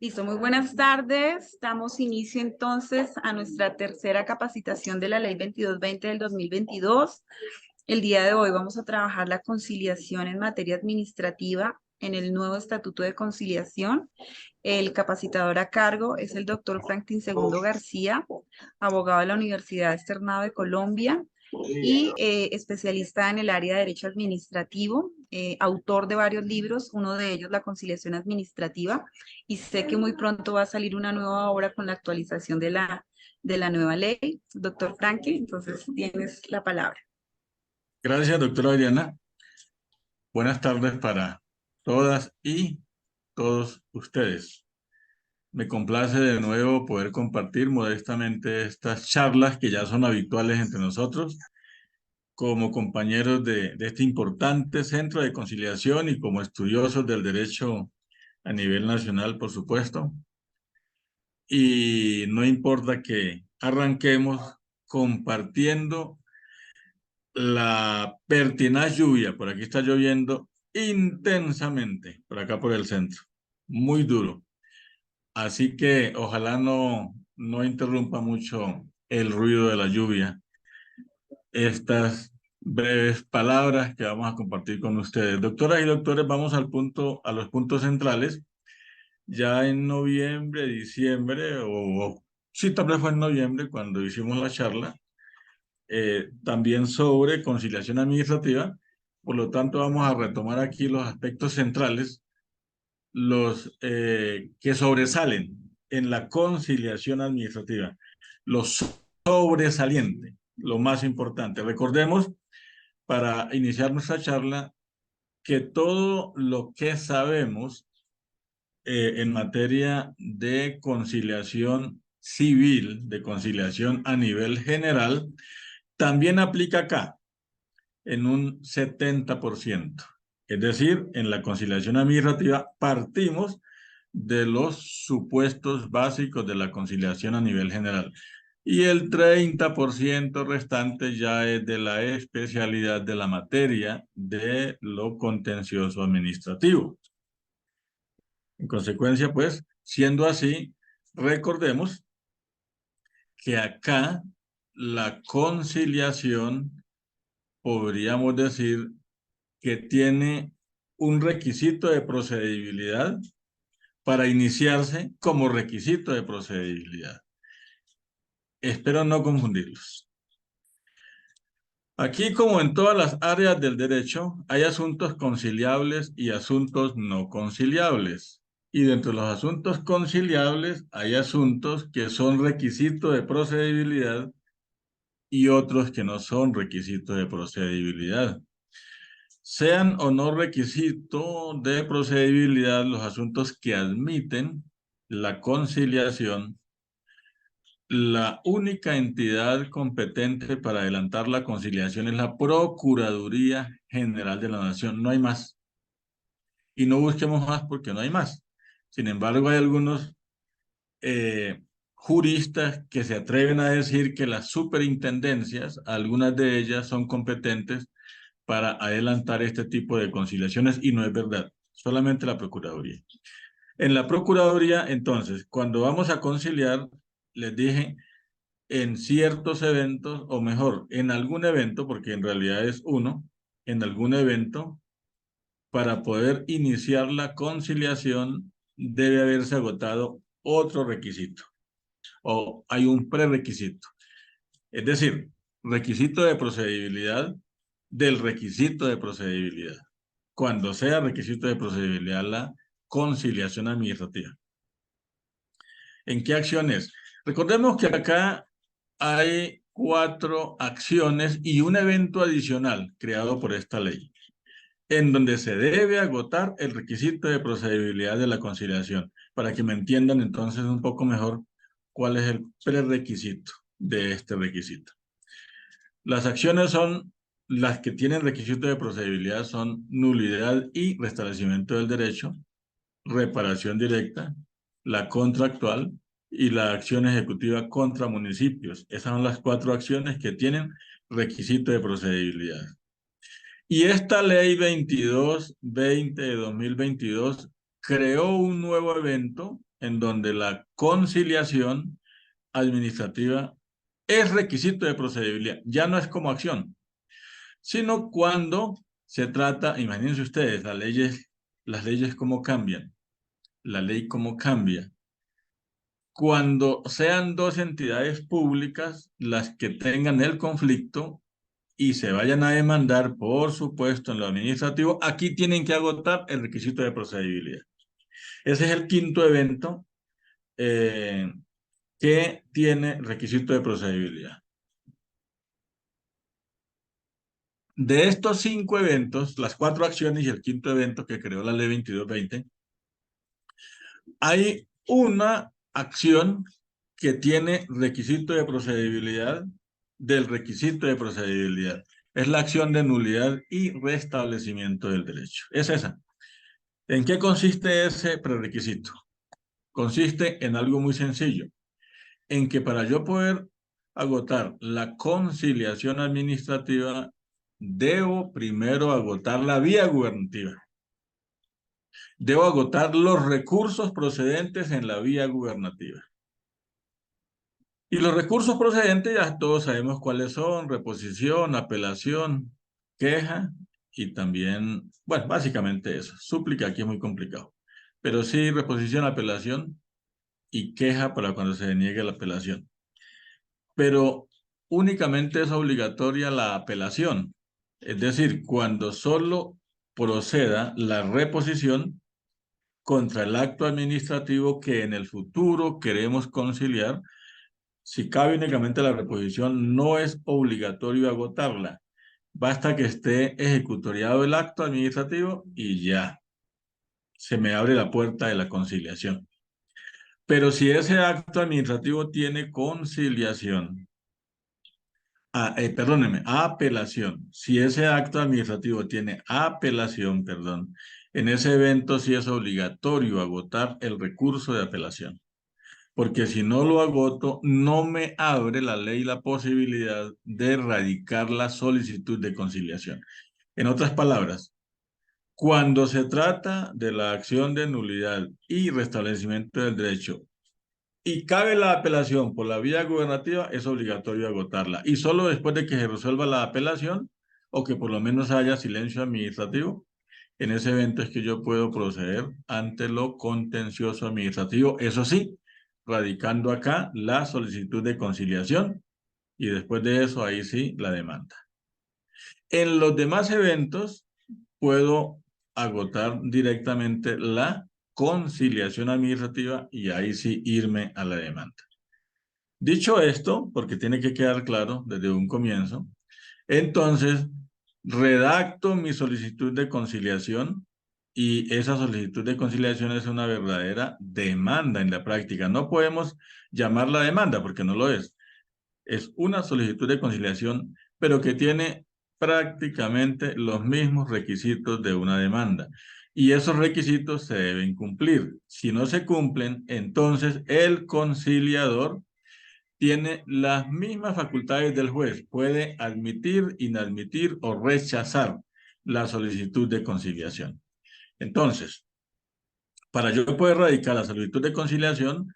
Listo, muy buenas tardes. Damos inicio entonces a nuestra tercera capacitación de la Ley 2220 del 2022. El día de hoy vamos a trabajar la conciliación en materia administrativa en el nuevo Estatuto de Conciliación. El capacitador a cargo es el doctor Franklin Segundo García, abogado de la Universidad Externado de Colombia y especialista en el área de derecho administrativo, autor de varios libros, uno de ellos La conciliación administrativa, y sé que muy pronto va a salir una nueva obra con la actualización de la nueva ley. Doctor Franklin, entonces tienes la palabra. Gracias, doctora Adriana. Buenas tardes para todas y todos ustedes. Me complace de nuevo poder compartir modestamente estas charlas que ya son habituales entre nosotros, como compañeros de este importante centro de conciliación y como estudiosos del derecho a nivel nacional, por supuesto. Y no importa que arranquemos compartiendo la pertinaz lluvia. Por aquí está lloviendo intensamente, por acá por el centro, muy duro. Así que ojalá no interrumpa mucho el ruido de la lluvia estas breves palabras que vamos a compartir con ustedes. Doctoras y doctores, vamos a los puntos centrales. Ya en noviembre, diciembre, sí, tal vez fue en noviembre cuando hicimos la charla, también sobre conciliación administrativa. Por lo tanto, vamos a retomar aquí los aspectos centrales, los que sobresalen en la conciliación administrativa, los sobresaliente, lo más importante. Recordemos, para iniciar nuestra charla, que todo lo que sabemos en materia de conciliación civil, de conciliación a nivel general, también aplica acá en un 70%. Es decir, en la conciliación administrativa partimos de los supuestos básicos de la conciliación a nivel general. Y el 30% restante ya es de la especialidad de la materia de lo contencioso administrativo. En consecuencia, pues, siendo así, recordemos que acá la conciliación, podríamos decir, que tiene un requisito de procedibilidad para iniciarse como requisito de procedibilidad. Espero no confundirlos. Aquí, como en todas las áreas del derecho, hay asuntos conciliables y asuntos no conciliables. Y dentro de los asuntos conciliables hay asuntos que son requisito de procedibilidad y otros que no son requisito de procedibilidad. Sean o no requisito de procedibilidad los asuntos que admiten la conciliación, la única entidad competente para adelantar la conciliación es la Procuraduría General de la Nación. No hay más. Y no busquemos más porque no hay más. Sin embargo, hay algunos juristas que se atreven a decir que las superintendencias, algunas de ellas son competentes para adelantar este tipo de conciliaciones y no es verdad, solamente la Procuraduría. En la Procuraduría, entonces, cuando vamos a conciliar, les dije, en ciertos eventos, o mejor, en algún evento, porque en realidad es uno, en algún evento, para poder iniciar la conciliación, debe haberse agotado otro requisito, o hay un prerequisito. Es decir, requisito de procedibilidad del requisito de procedibilidad. Cuando sea requisito de procedibilidad la conciliación administrativa. ¿En qué acciones? Recordemos que acá hay 4 acciones y un evento adicional creado por esta ley, en donde se debe agotar el requisito de procedibilidad de la conciliación, para que me entiendan entonces un poco mejor cuál es el prerequisito de este requisito. Las acciones son las que tienen requisito de procedibilidad, son nulidad y restablecimiento del derecho, reparación directa, la contractual y la acción ejecutiva contra municipios. Esas son las 4 acciones que tienen requisito de procedibilidad. Y esta ley 2220 de 2022 creó un nuevo evento en donde la conciliación administrativa es requisito de procedibilidad. Ya no es como acción, sino cuando se trata, imagínense ustedes, las leyes cómo cambian, la ley cómo cambia. Cuando sean dos entidades públicas las que tengan el conflicto y se vayan a demandar, por supuesto, en lo administrativo, aquí tienen que agotar el requisito de procedibilidad. Ese es el quinto evento que tiene requisito de procedibilidad. De estos 5 eventos, las 4 acciones y el quinto evento que creó la ley 2220, hay una acción que tiene requisito de procedibilidad del requisito de procedibilidad. Es la acción de nulidad y restablecimiento del derecho. Es esa. ¿En qué consiste ese prerequisito? Consiste en algo muy sencillo, en que para yo poder agotar la conciliación administrativa, debo primero agotar la vía gubernativa. Debo agotar los recursos procedentes en la vía gubernativa. Y los recursos procedentes ya todos sabemos cuáles son: reposición, apelación, queja y también, bueno, básicamente eso. Súplica aquí es muy complicado. Pero sí, reposición, apelación y queja para cuando se deniegue la apelación. Pero únicamente es obligatoria la apelación. Es decir, cuando solo proceda la reposición contra el acto administrativo que en el futuro queremos conciliar. Si cabe únicamente la reposición, no es obligatorio agotarla. Basta que esté ejecutoriado el acto administrativo y ya se me abre la puerta de la conciliación. Pero si ese acto administrativo tiene conciliación, perdóneme, apelación. Si ese acto administrativo tiene apelación, perdón, en ese evento sí es obligatorio agotar el recurso de apelación. Porque si no lo agoto, no me abre la ley la posibilidad de radicar la solicitud de conciliación. En otras palabras, cuando se trata de la acción de nulidad y restablecimiento del derecho y cabe la apelación por la vía gubernativa, es obligatorio agotarla. Y solo después de que se resuelva la apelación o que por lo menos haya silencio administrativo, en ese evento es que yo puedo proceder ante lo contencioso administrativo. Eso sí, radicando acá la solicitud de conciliación y después de eso, ahí sí, la demanda. En los demás eventos puedo agotar directamente la conciliación administrativa y ahí sí irme a la demanda. Dicho esto, porque tiene que quedar claro desde un comienzo, entonces redacto mi solicitud de conciliación y esa solicitud de conciliación es una verdadera demanda en la práctica. No podemos llamarla demanda porque no lo es. Es una solicitud de conciliación, pero que tiene prácticamente los mismos requisitos de una demanda. Y esos requisitos se deben cumplir. Si no se cumplen, entonces el conciliador tiene las mismas facultades del juez. Puede admitir, inadmitir o rechazar la solicitud de conciliación. Entonces, para yo poder radicar la solicitud de conciliación,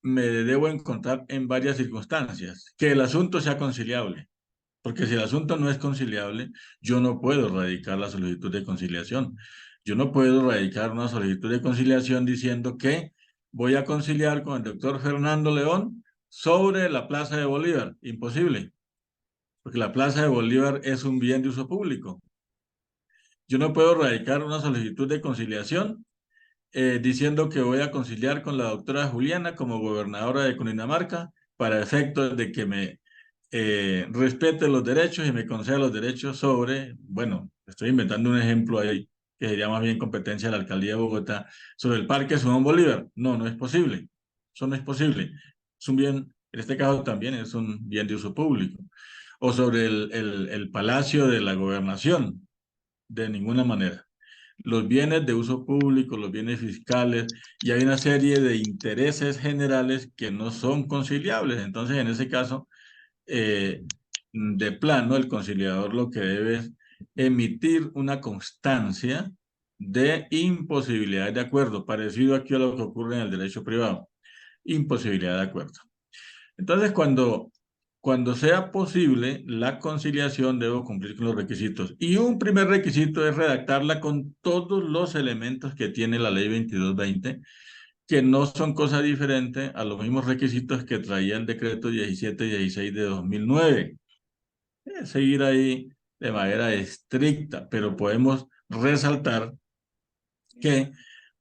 me debo encontrar en varias circunstancias. Que el asunto sea conciliable, porque si el asunto no es conciliable, yo no puedo radicar la solicitud de conciliación. Yo no puedo radicar una solicitud de conciliación diciendo que voy a conciliar con el doctor Fernando León sobre la Plaza de Bolívar. Imposible, porque la Plaza de Bolívar es un bien de uso público. Yo no puedo radicar una solicitud de conciliación diciendo que voy a conciliar con la doctora Juliana como gobernadora de Cundinamarca para efectos de que me respete los derechos y me conceda los derechos sobre, bueno, estoy inventando un ejemplo ahí que sería más bien competencia de la alcaldía de Bogotá, sobre el Parque Simón Bolívar. No, no es posible. Eso no es posible. Es un bien, en este caso también es un bien de uso público. O sobre el Palacio de la Gobernación. De ninguna manera. Los bienes de uso público, los bienes fiscales, y hay una serie de intereses generales que no son conciliables. Entonces, en ese caso, de plano, el conciliador lo que debe es emitir una constancia de imposibilidad de acuerdo, parecido aquí a lo que ocurre en el derecho privado, imposibilidad de acuerdo. Entonces, cuando sea posible, la conciliación debo cumplir con los requisitos. Y un primer requisito es redactarla con todos los elementos que tiene la ley 2220, que no son cosa diferente a los mismos requisitos que traía el decreto 1716 de 2009. Seguir ahí de manera estricta, pero podemos resaltar que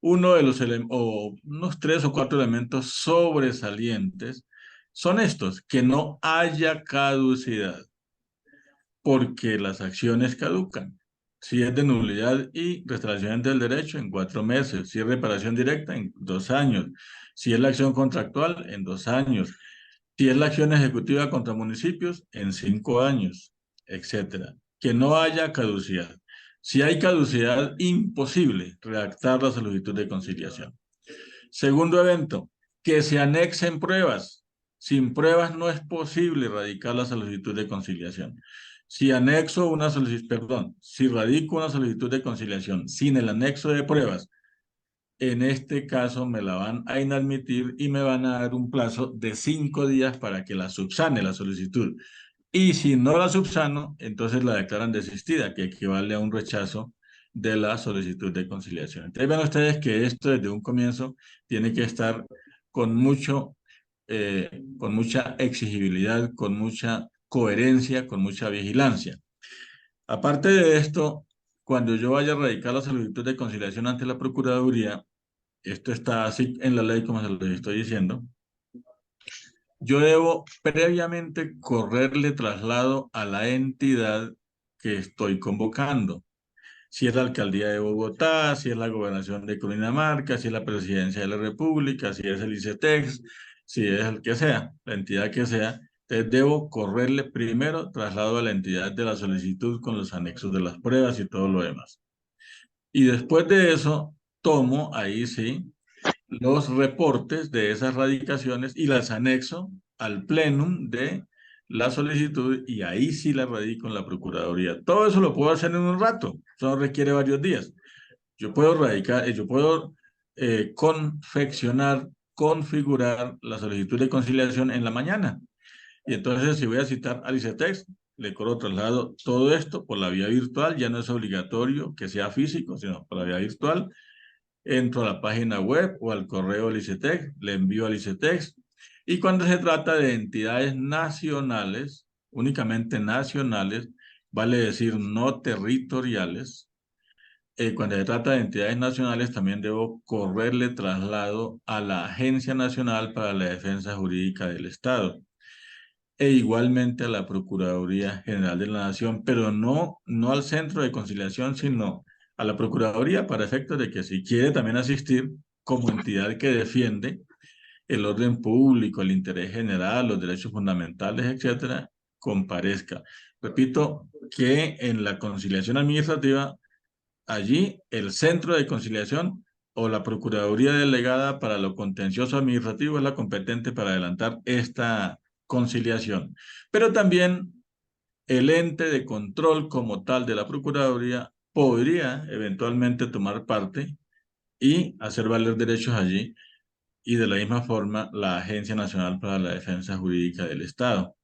uno de los o unos 3 o 4 elementos sobresalientes son estos: que no haya caducidad, porque las acciones caducan. Si es de nulidad y restauración del derecho, en 4 meses. Si es reparación directa, en 2 años. Si es la acción contractual, en 2 años. Si es la acción ejecutiva contra municipios, en 5 años, etcétera. Que no haya caducidad. Si hay caducidad, imposible redactar la solicitud de conciliación. Segundo evento, que se anexen pruebas. Sin pruebas no es posible radicar la solicitud de conciliación. Si anexo una solicitud, perdón, si radico una solicitud de conciliación sin el anexo de pruebas, en este caso me la van a inadmitir y me van a dar un plazo de 5 días para que la subsane la solicitud. Y si no la subsano, entonces la declaran desistida, que equivale a un rechazo de la solicitud de conciliación. Entonces ven ustedes que esto desde un comienzo tiene que estar con con mucha exigibilidad, con mucha coherencia, con mucha vigilancia. Aparte de esto, cuando yo vaya a radicar la solicitud de conciliación ante la Procuraduría, esto está así en la ley como se lo estoy diciendo, yo debo previamente correrle traslado a la entidad que estoy convocando. Si es la Alcaldía de Bogotá, si es la Gobernación de Cundinamarca, si es la Presidencia de la República, si es el ICETEX, si es el que sea, la entidad que sea, entonces debo correrle primero traslado a la entidad de la solicitud con los anexos de las pruebas y todo lo demás. Y después de eso, tomo ahí sí los reportes de esas radicaciones y las anexo al plenum de la solicitud y ahí sí la radico en la Procuraduría. Todo eso lo puedo hacer en un rato, eso no requiere varios días. Yo puedo radicar, yo puedo confeccionar, configurar la solicitud de conciliación en la mañana. Y entonces si voy a citar al ICETEX, le corro traslado todo esto por la vía virtual, ya no es obligatorio que sea físico, sino por la vía virtual. Entro a la página web o al correo del ICETEX, le envío al ICETEX. Y cuando se trata de entidades nacionales, únicamente nacionales, vale decir no territoriales, cuando se trata de entidades nacionales también debo correrle traslado a la Agencia Nacional para la Defensa Jurídica del Estado e igualmente a la Procuraduría General de la Nación, pero no al Centro de Conciliación, sino a la Procuraduría para efectos de que si quiere también asistir como entidad que defiende el orden público, el interés general, los derechos fundamentales, etcétera, comparezca. Repito que en la conciliación administrativa, allí el Centro de Conciliación o la Procuraduría Delegada para lo Contencioso Administrativo es la competente para adelantar esta conciliación. Pero también el ente de control como tal de la Procuraduría podría eventualmente tomar parte y hacer valer derechos allí, y de la misma forma la Agencia Nacional para la Defensa Jurídica del Estado.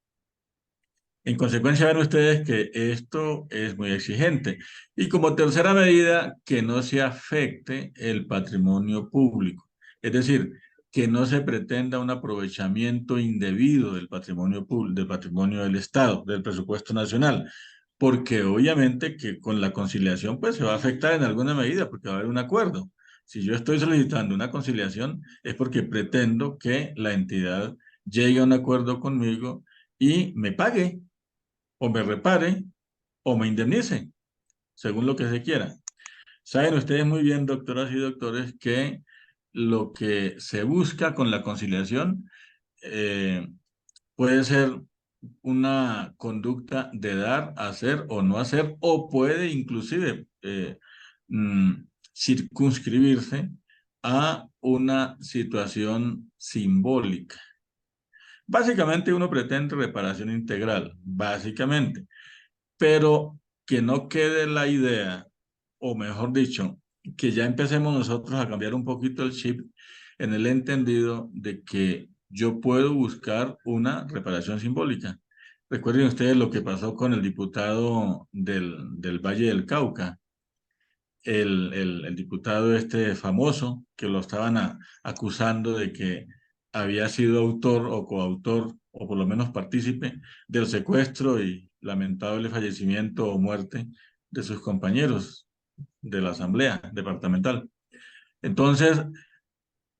En consecuencia, ven ustedes que esto es muy exigente. Y como tercera medida, que no se afecte el patrimonio público. Es decir, que no se pretenda un aprovechamiento indebido del patrimonio público, del patrimonio del Estado, del presupuesto nacional. Porque obviamente que con la conciliación pues se va a afectar en alguna medida, porque va a haber un acuerdo. Si yo estoy solicitando una conciliación es porque pretendo que la entidad llegue a un acuerdo conmigo y me pague o me repare o me indemnice, según lo que se quiera. Saben ustedes muy bien, doctoras y doctores, que lo que se busca con la conciliación eh, puede ser una conducta de dar, hacer o no hacer, o puede inclusive circunscribirse a una situación simbólica. Básicamente uno pretende reparación integral, básicamente, pero que no quede la idea, o mejor dicho, que ya empecemos nosotros a cambiar un poquito el chip en el entendido de que yo puedo buscar una reparación simbólica. Recuerden ustedes lo que pasó con el diputado del Valle del Cauca, el diputado este famoso, que lo estaban acusando de que había sido autor o coautor, o por lo menos partícipe, del secuestro y lamentable fallecimiento o muerte de sus compañeros de la Asamblea Departamental. Entonces,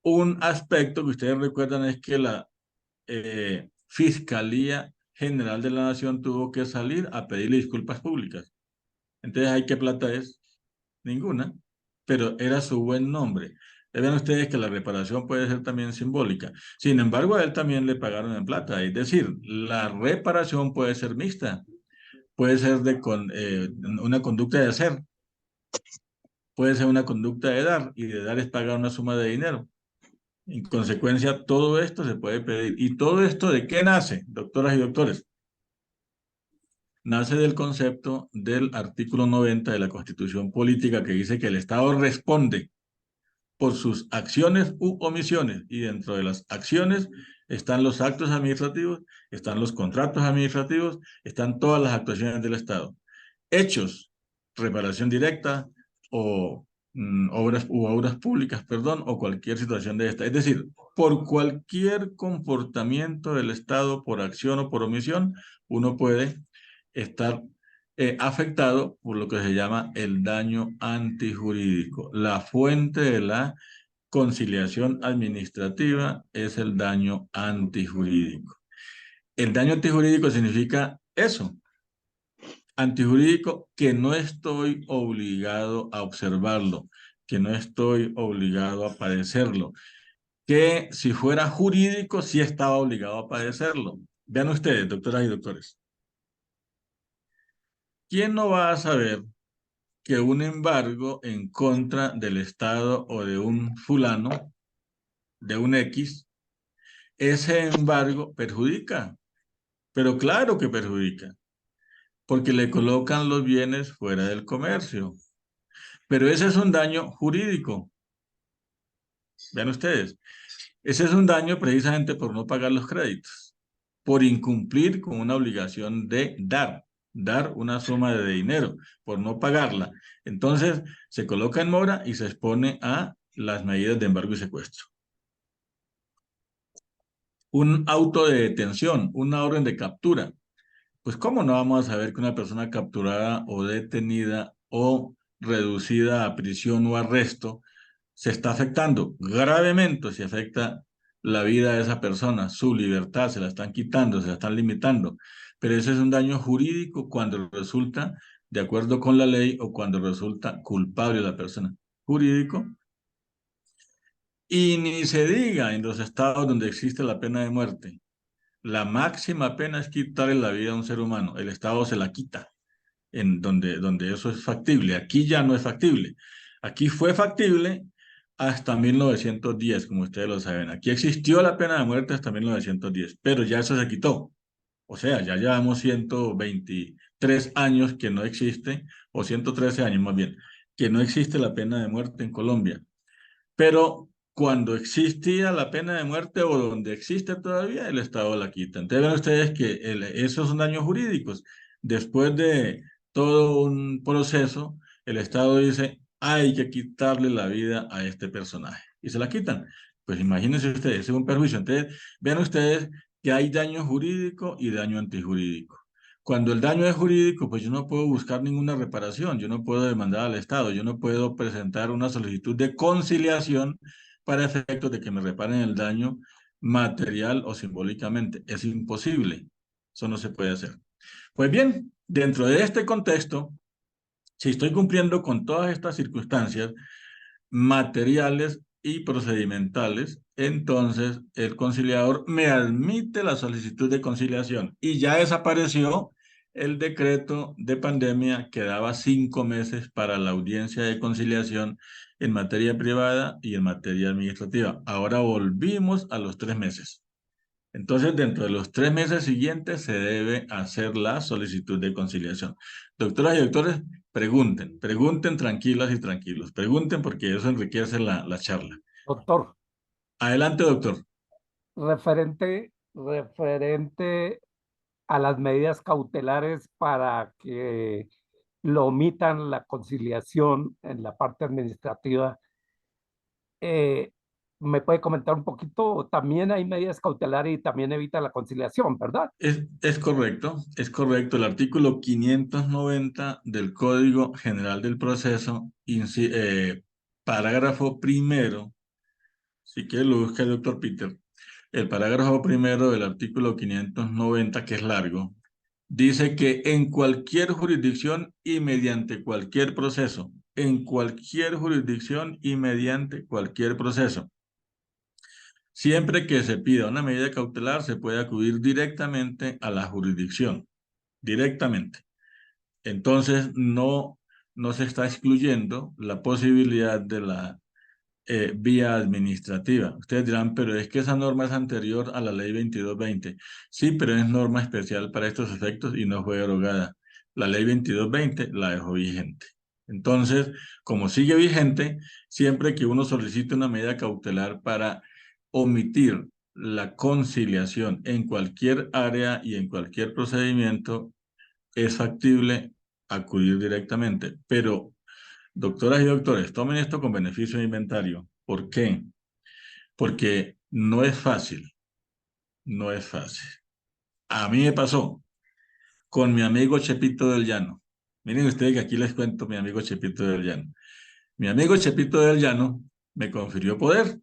un aspecto que ustedes recuerdan es que la Fiscalía General de la Nación tuvo que salir a pedirle disculpas públicas. Entonces, ¿hay qué plata es? Ninguna, pero era su buen nombre. Vean ustedes que la reparación puede ser también simbólica. Sin embargo, a él también le pagaron en plata. Es decir, la reparación puede ser mixta, puede ser una conducta de hacer, puede ser una conducta de dar, y de dar es pagar una suma de dinero. En consecuencia, todo esto se puede pedir. ¿Y todo esto de qué nace, doctoras y doctores? Nace del concepto del artículo 90 de la Constitución Política, que dice que el Estado responde por sus acciones u omisiones, y dentro de las acciones están los actos administrativos, están los contratos administrativos, están todas las actuaciones del Estado. Hechos, reparación directa o obras públicas, perdón, o cualquier situación de esta. Es decir, por cualquier comportamiento del Estado, por acción o por omisión, uno puede estar afectado por lo que se llama el daño antijurídico. La fuente de la conciliación administrativa es el daño antijurídico. El daño antijurídico significa eso, antijurídico, que no estoy obligado a observarlo, que no estoy obligado a padecerlo, que si fuera jurídico sí estaba obligado a padecerlo. Vean ustedes, doctoras y doctores, ¿quién no va a saber que un embargo en contra del Estado o de un fulano, de un X, ese embargo perjudica? Pero claro que perjudica, porque le colocan los bienes fuera del comercio. Pero ese es un daño jurídico. Vean ustedes, ese es un daño precisamente por no pagar los créditos, por incumplir con una obligación de dar una suma de dinero, por no pagarla. Entonces, se coloca en mora y se expone a las medidas de embargo y secuestro. Un auto de detención, una orden de captura. Pues, ¿cómo no vamos a saber que una persona capturada o detenida o reducida a prisión o arresto se está afectando gravemente? Si afecta la vida de esa persona, su libertad, se la están quitando, se la están limitando. Pero ese es un daño jurídico cuando resulta de acuerdo con la ley o cuando resulta culpable la persona. Jurídico. Y ni se diga en los estados donde existe la pena de muerte. La máxima pena es quitarle la vida a un ser humano. El Estado se la quita en donde eso es factible. Aquí ya no es factible. Aquí fue factible hasta 1910, como ustedes lo saben. Aquí existió la pena de muerte hasta 1910, pero ya eso se quitó. O sea, ya llevamos 123 años que no existe, o 113 años más bien, que no existe la pena de muerte en Colombia. Pero cuando existía la pena de muerte o donde existe todavía, el Estado la quita. Entonces ven ustedes que esos son daños jurídicos. Después de todo un proceso, el Estado dice, hay que quitarle la vida a este personaje. Y se la quitan. Pues imagínense ustedes, es un perjuicio. Entonces vean ustedes que hay daño jurídico y daño antijurídico. Cuando el daño es jurídico, pues yo no puedo buscar ninguna reparación, yo no puedo demandar al Estado, yo no puedo presentar una solicitud de conciliación para efectos de que me reparen el daño material o simbólicamente. Es imposible, eso no se puede hacer. Pues bien, dentro de este contexto, si estoy cumpliendo con todas estas circunstancias materiales y procedimentales, entonces el conciliador me admite la solicitud de conciliación y ya desapareció el decreto de pandemia que daba 5 meses para la audiencia de conciliación en materia privada y en materia administrativa. Ahora volvimos a los 3 meses. Entonces, dentro de los 3 meses siguientes se debe hacer la solicitud de conciliación. Doctoras y doctores, pregunten tranquilas y tranquilos, pregunten porque eso enriquece la charla. Doctor, Adelante, doctor. referente a las medidas cautelares para que lo omitan la conciliación en la parte administrativa, eh, ¿me puede comentar un poquito? También hay medidas cautelares y también evita la conciliación, ¿verdad? Es correcto, es correcto. El artículo 590 del Código General del Proceso, parágrafo primero, si quiere lo busca el doctor Peter, el parágrafo primero del artículo 590, que es largo, dice que en cualquier jurisdicción y mediante cualquier proceso, en cualquier jurisdicción y mediante cualquier proceso, siempre que se pida una medida cautelar, se puede acudir directamente a la jurisdicción, directamente. Entonces, no se está excluyendo la posibilidad de la vía administrativa. Ustedes dirán, pero es que esa norma es anterior a la ley 2220. Sí, pero es norma especial para estos efectos y no fue derogada. La ley 2220 la dejó vigente. Entonces, como sigue vigente, siempre que uno solicite una medida cautelar para omitir la conciliación en cualquier área y en cualquier procedimiento, es factible acudir directamente. Pero doctoras y doctores, tomen esto con beneficio de inventario. ¿Por qué? Porque no es fácil, no es fácil. A mí me pasó con mi amigo Chepito del Llano. Miren ustedes que aquí les cuento mi amigo Chepito del Llano. Mi amigo Chepito del Llano me confirió poder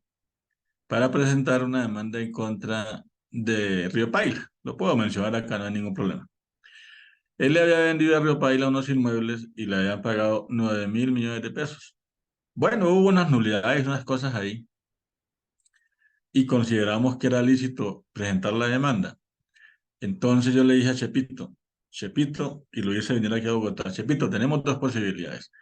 para presentar una demanda en contra de Río Paila. Lo puedo mencionar acá, no hay ningún problema. Él le había vendido a Río Paila unos inmuebles y le habían pagado 9.000 millones de pesos. Bueno, hubo unas nulidades, unas cosas ahí, y consideramos que era lícito presentar la demanda. Entonces yo le dije a Chepito, y lo hice venir aquí a Bogotá, Chepito, tenemos dos posibilidades.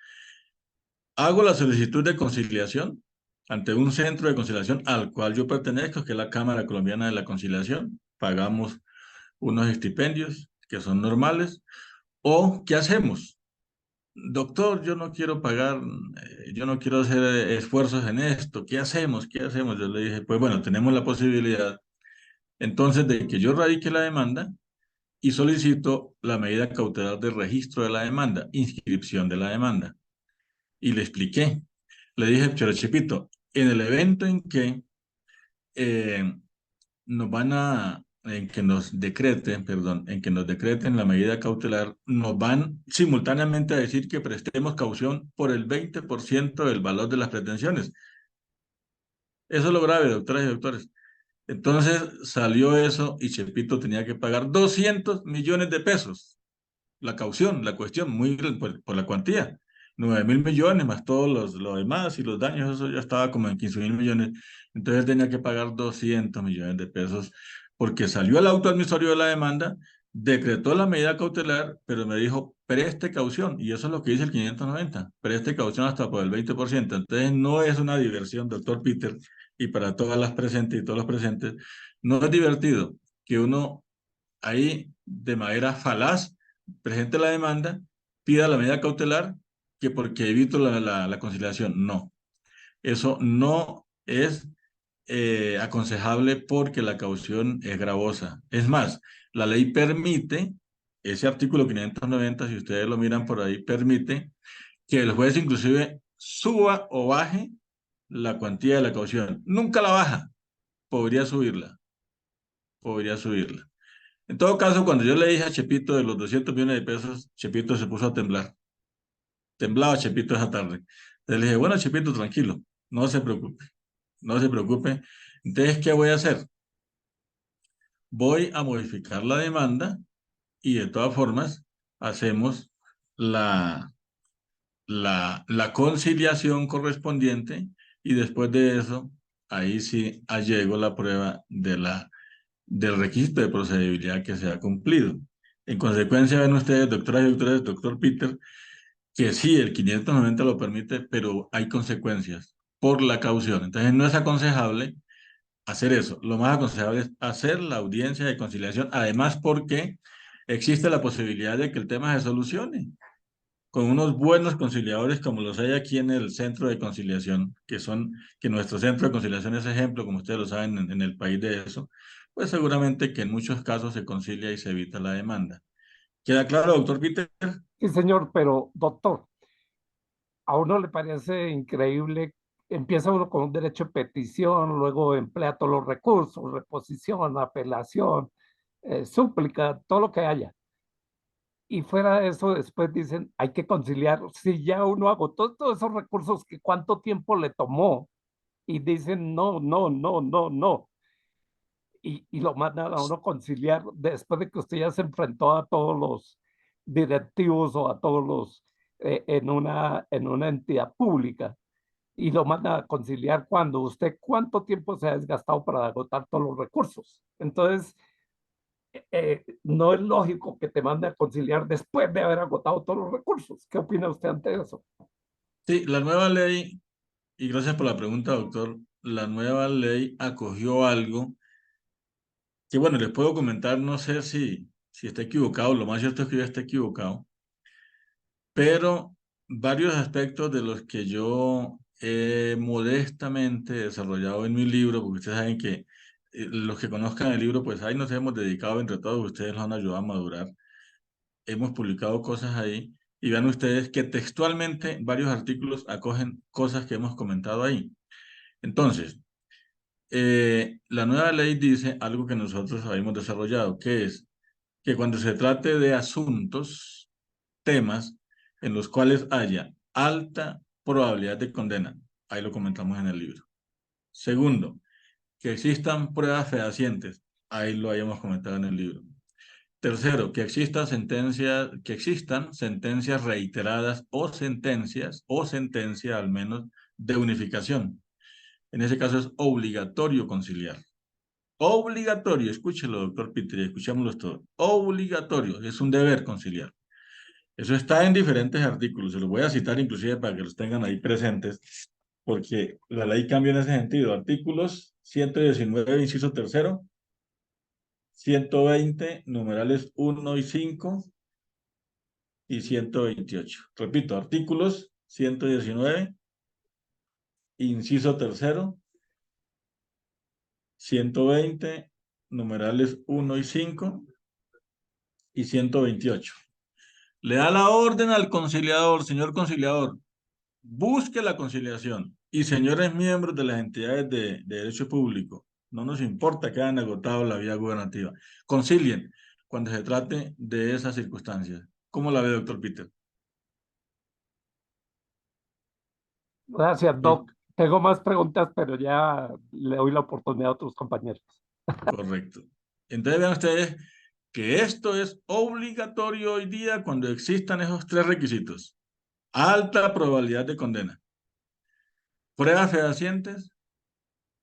Hago la solicitud de conciliación ante un centro de conciliación al cual yo pertenezco, que es la Cámara Colombiana de la Conciliación. Pagamos unos estipendios que son normales. ¿O qué hacemos? Doctor, yo no quiero pagar, yo no quiero hacer esfuerzos en esto. ¿Qué hacemos? ¿Qué hacemos? Yo le dije, pues bueno, tenemos la posibilidad entonces de que yo radique la demanda y solicito la medida cautelar de registro de la demanda, inscripción de la demanda. Y le expliqué, le dije, pero Chepito, en el evento en que eh, en que nos decreten, perdón, en que nos decreten la medida cautelar, nos van simultáneamente a decir que prestemos caución por el 20% del valor de las pretensiones. Eso es lo grave, doctoras y doctores. Entonces salió eso y Chepito tenía que pagar 200 millones de pesos. La caución, la cuestión, muy por la cuantía. 9.000 millones más todos lo demás y los daños, eso ya estaba como en 15.000 millones. Entonces él tenía que pagar 200 millones de pesos porque salió el auto administrativo de la demanda, decretó la medida cautelar, pero me dijo, preste caución. Y eso es lo que dice el 590, preste caución hasta por el 20%. Entonces no es una diversión, doctor Peter, y para todas las presentes y todos los presentes, no es divertido que uno ahí de manera falaz presente la demanda, pida la medida cautelar, que porque evito la conciliación. No, eso no es aconsejable porque la caución es gravosa. Es más, la ley permite, ese artículo 590, si ustedes lo miran por ahí, permite que el juez inclusive suba o baje la cuantía de la caución. Nunca la baja, podría subirla, podría subirla. En todo caso, cuando yo le dije a Chepito de los 200 millones de pesos, Chepito se puso a temblar. Temblaba Chepito esa tarde. Entonces le dije, bueno, Chepito, tranquilo, no se preocupe, no se preocupe. Entonces, ¿qué voy a hacer? Voy a modificar la demanda y de todas formas hacemos la, la conciliación correspondiente y después de eso, ahí sí allego la prueba del requisito de procedibilidad que se ha cumplido. En consecuencia, ven ustedes, doctoras y doctores, doctor Peter, que sí, el 590 lo permite, pero hay consecuencias por la caución. Entonces, no es aconsejable hacer eso. Lo más aconsejable es hacer la audiencia de conciliación, además porque existe la posibilidad de que el tema se solucione con unos buenos conciliadores como los hay aquí en el centro de conciliación, que nuestro centro de conciliación es ejemplo, como ustedes lo saben, en el país de eso, pues seguramente que en muchos casos se concilia y se evita la demanda. ¿Queda claro, doctor Peter? Sí, señor, pero doctor, ¿a uno le parece increíble? Empieza uno con un derecho de petición, luego emplea todos los recursos, reposición, apelación, súplica, todo lo que haya. Y fuera de eso, después dicen, hay que conciliar. Si ya uno agotó todos esos recursos, que ¿cuánto tiempo le tomó? Y dicen, no, no, no, no, no. Y lo mandan a uno conciliar después de que usted ya se enfrentó a todos los directivos o a todos los en una entidad pública y lo mandan a conciliar cuando usted cuánto tiempo se ha desgastado para agotar todos los recursos. Entonces, no es lógico que te mande a conciliar después de haber agotado todos los recursos. ¿Qué opina usted ante eso? Sí, la nueva ley, y gracias por la pregunta, doctor, la nueva ley acogió algo que, bueno, les puedo comentar, no sé si está equivocado, lo más cierto es que ya está equivocado, pero varios aspectos de los que yo he modestamente desarrollado en mi libro, porque ustedes saben que los que conozcan el libro, pues ahí nos hemos dedicado entre todos, ustedes nos han ayudado a madurar, hemos publicado cosas ahí, y vean ustedes que textualmente varios artículos acogen cosas que hemos comentado ahí. Entonces, la nueva ley dice algo que nosotros habíamos desarrollado, que es que cuando se trate de asuntos, temas en los cuales haya alta probabilidad de condena, ahí lo comentamos en el libro. Segundo, que existan pruebas fehacientes, ahí lo hayamos comentado en el libro. Tercero, que existan sentencias reiteradas o sentencia al menos de unificación. En ese caso es obligatorio conciliar. Obligatorio, escúchelo, doctor Peter, y escuchémoslo todos. Obligatorio, es un deber conciliar. Eso está en diferentes artículos, se los voy a citar inclusive para que los tengan ahí presentes, porque la ley cambia en ese sentido. Artículos 119, inciso tercero, 120, numerales 1 y 5, y 128. Repito, artículos 119, inciso tercero, 120, numerales 1 y 5, y 128. Le da la orden al conciliador, señor conciliador, busque la conciliación. Y señores miembros de las entidades de derecho público, no nos importa que hayan agotado la vía gubernativa, concilien cuando se trate de esas circunstancias. ¿Cómo la ve, doctor Peter? Gracias, Sí, Doc. Tengo más preguntas, pero ya le doy la oportunidad a otros compañeros. correcto. Entonces vean ustedes que esto es obligatorio hoy día cuando existan esos tres requisitos. Alta probabilidad de condena, pruebas fehacientes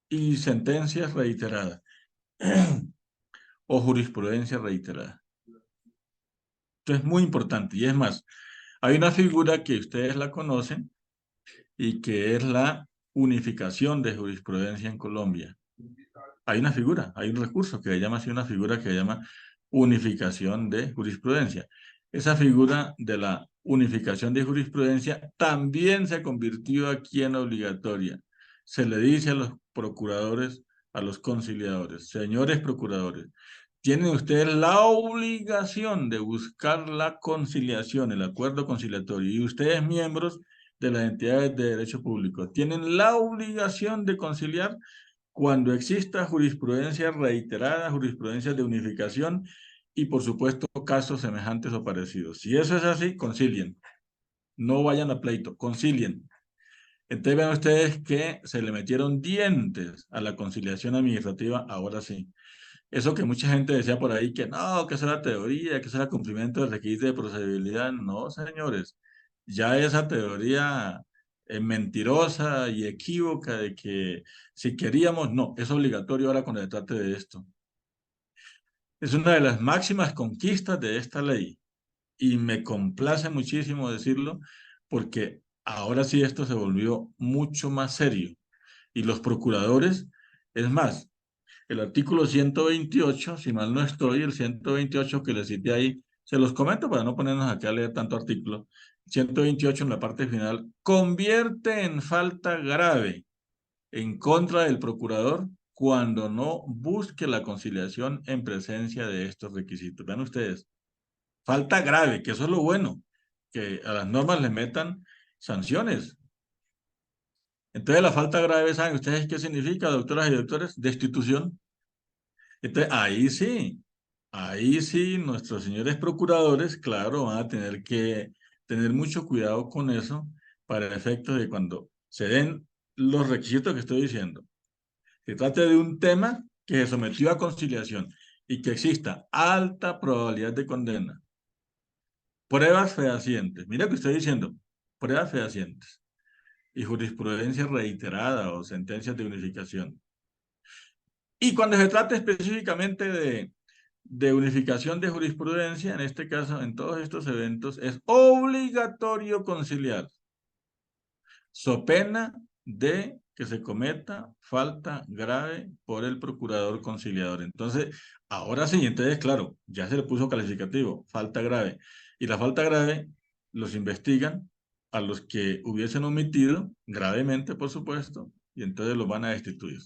y sentencias reiteradas o jurisprudencia reiterada. Esto es muy importante y es más, hay una figura que ustedes la conocen y que es la unificación de jurisprudencia en Colombia. Hay una figura, hay un recurso que se llama así, una figura que se llama unificación de jurisprudencia. Esa figura de la unificación de jurisprudencia también se convirtió aquí en obligatoria. Se le dice a los procuradores, a los conciliadores, señores procuradores, tienen ustedes la obligación de buscar la conciliación, el acuerdo conciliatorio, y ustedes miembros de las entidades de derecho público tienen la obligación de conciliar cuando exista jurisprudencia reiterada, jurisprudencia de unificación y, por supuesto, casos semejantes o parecidos. Si eso es así, concilien. No vayan a pleito, concilien. Entonces vean ustedes que se le metieron dientes a la conciliación administrativa, ahora sí. Eso que mucha gente decía por ahí que no, que eso era teoría, que eso era cumplimiento del requisito de procedibilidad. No, señores, ya esa teoría mentirosa y equívoca de que si queríamos, no, es obligatorio ahora cuando se trate de esto. Es una de las máximas conquistas de esta ley y me complace muchísimo decirlo porque ahora sí esto se volvió mucho más serio y los procuradores, es más, el artículo 128, si mal no estoy, el 128 que le cité ahí, se los comento para no ponernos aquí a leer tanto artículo. 128 en la parte final, convierte en falta grave en contra del procurador cuando no busque la conciliación en presencia de estos requisitos. Vean ustedes, falta grave, que eso es lo bueno, que a las normas le metan sanciones. Entonces la falta grave, ¿saben ustedes qué significa, doctoras y doctores? Destitución. Entonces ahí sí nuestros señores procuradores, claro, van a tener que tener mucho cuidado con eso para el efecto de cuando se den los requisitos que estoy diciendo. Se trata de un tema que se sometió a conciliación y que exista alta probabilidad de condena. Pruebas fehacientes. Mira que estoy diciendo, pruebas fehacientes y jurisprudencia reiterada o sentencias de unificación. Y cuando se trata específicamente de unificación de jurisprudencia, en este caso, en todos estos eventos, es obligatorio conciliar, so pena de que se cometa falta grave por el procurador conciliador. Entonces, ahora sí, entonces, claro, ya se le puso calificativo, falta grave. Y la falta grave los investigan a los que hubiesen omitido, gravemente, por supuesto, y entonces los van a destituir.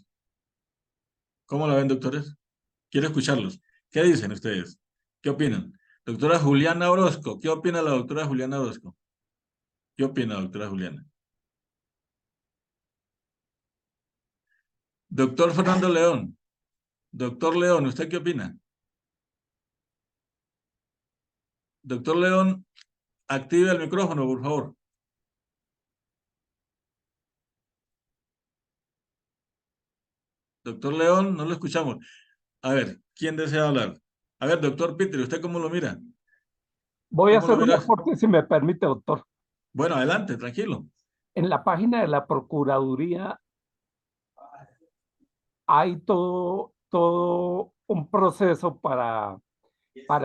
¿Cómo la ven, doctores? Quiero escucharlos. ¿Qué dicen ustedes? ¿Qué opinan? Doctora Juliana Orozco, ¿qué opina la doctora Juliana Orozco? ¿Qué opina, doctora Juliana? Doctor Fernando León. Doctor León, ¿usted qué opina? Doctor León, active el micrófono, por favor. Doctor León, no lo escuchamos. A ver, ¿quién desea hablar? A ver, doctor Peter, ¿usted cómo lo mira? Voy a ¿Cómo lo hacer un mira? aporte, si me permite, doctor. Bueno, adelante, tranquilo. En la página de la Procuraduría hay todo un proceso para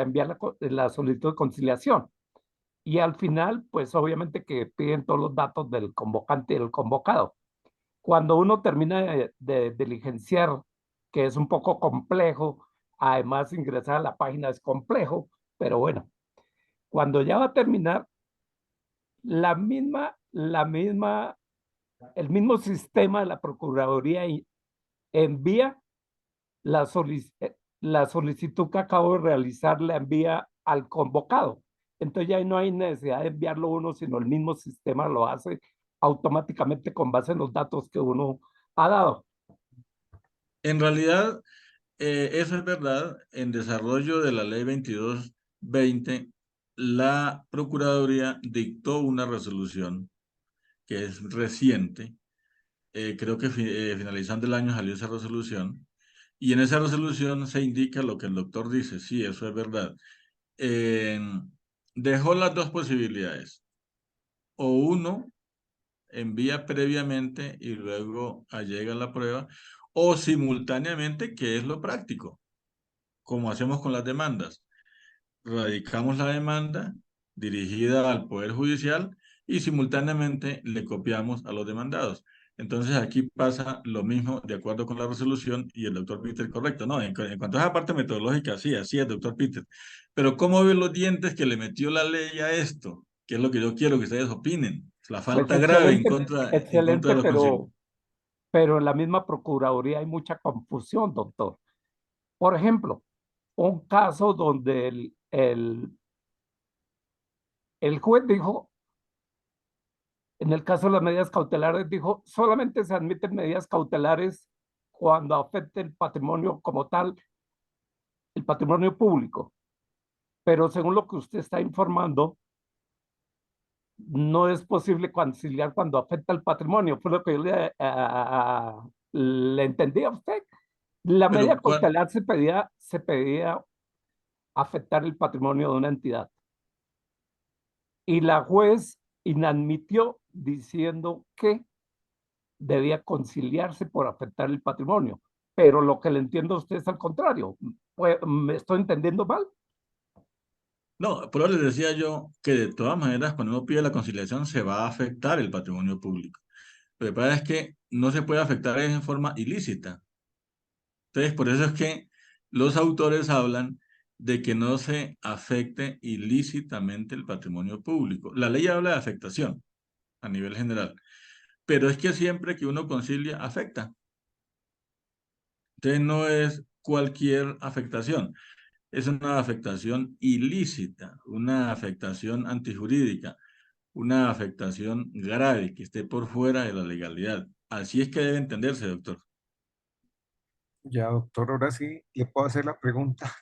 enviar la solicitud de conciliación. Y al final, pues obviamente que piden todos los datos del convocante y del convocado. Cuando uno termina de diligenciar, que es un poco complejo, además ingresar a la página es complejo, pero bueno, cuando ya va a terminar, el mismo sistema de la Procuraduría envía la solicitud que acabo de realizar, la envía al convocado. Entonces ya no hay necesidad de enviarlo uno, sino el mismo sistema lo hace automáticamente con base en los datos que uno ha dado. En realidad, eso es verdad. En desarrollo de la ley 2220, la Procuraduría dictó una resolución que es reciente. Creo que finalizando el año salió esa resolución. Y en esa resolución se indica lo que el doctor dice. Sí, eso es verdad. Eh, Dejó las dos posibilidades. O uno envía previamente y luego allega la prueba, o simultáneamente, que es lo práctico, como hacemos con las demandas. Radicamos la demanda dirigida al Poder Judicial y simultáneamente le copiamos a los demandados. Entonces aquí pasa lo mismo de acuerdo con la resolución y el doctor Peter, correcto. No, en cuanto a esa parte metodológica, sí, así es, doctor Peter. Pero ¿cómo ven los dientes que le metió la ley a esto? Que es lo que yo quiero que ustedes opinen. La Pues falta grave excelente, en contra excelente, de los concilios. pero en la misma Procuraduría hay mucha confusión, doctor. Por ejemplo, un caso donde el juez dijo, en el caso de las medidas cautelares, dijo, solamente se admiten medidas cautelares cuando afecte el patrimonio como tal, el patrimonio público. Pero según lo que usted está informando, no es posible conciliar cuando afecta el patrimonio. Fue lo que yo le entendí a usted. La medida Pero, cautelar se pedía afectar el patrimonio de una entidad. Y la juez inadmitió diciendo que debía conciliarse por afectar el patrimonio. Pero lo que le entiendo a usted es al contrario. Pues, ¿me estoy entendiendo mal? no, pero les decía yo que de todas maneras, cuando uno pide la conciliación, se va a afectar el patrimonio público. Lo que pasa es que no se puede afectar en forma ilícita. Entonces, por eso es que los autores hablan de que no se afecte ilícitamente el patrimonio público. La ley habla de afectación a nivel general, pero es que siempre que uno concilia, afecta. Entonces no es cualquier afectación, es una afectación ilícita, una afectación antijurídica, una afectación grave que esté por fuera de la legalidad. Así es que debe entenderse, doctor. Ya, doctor, ahora sí le puedo hacer la pregunta.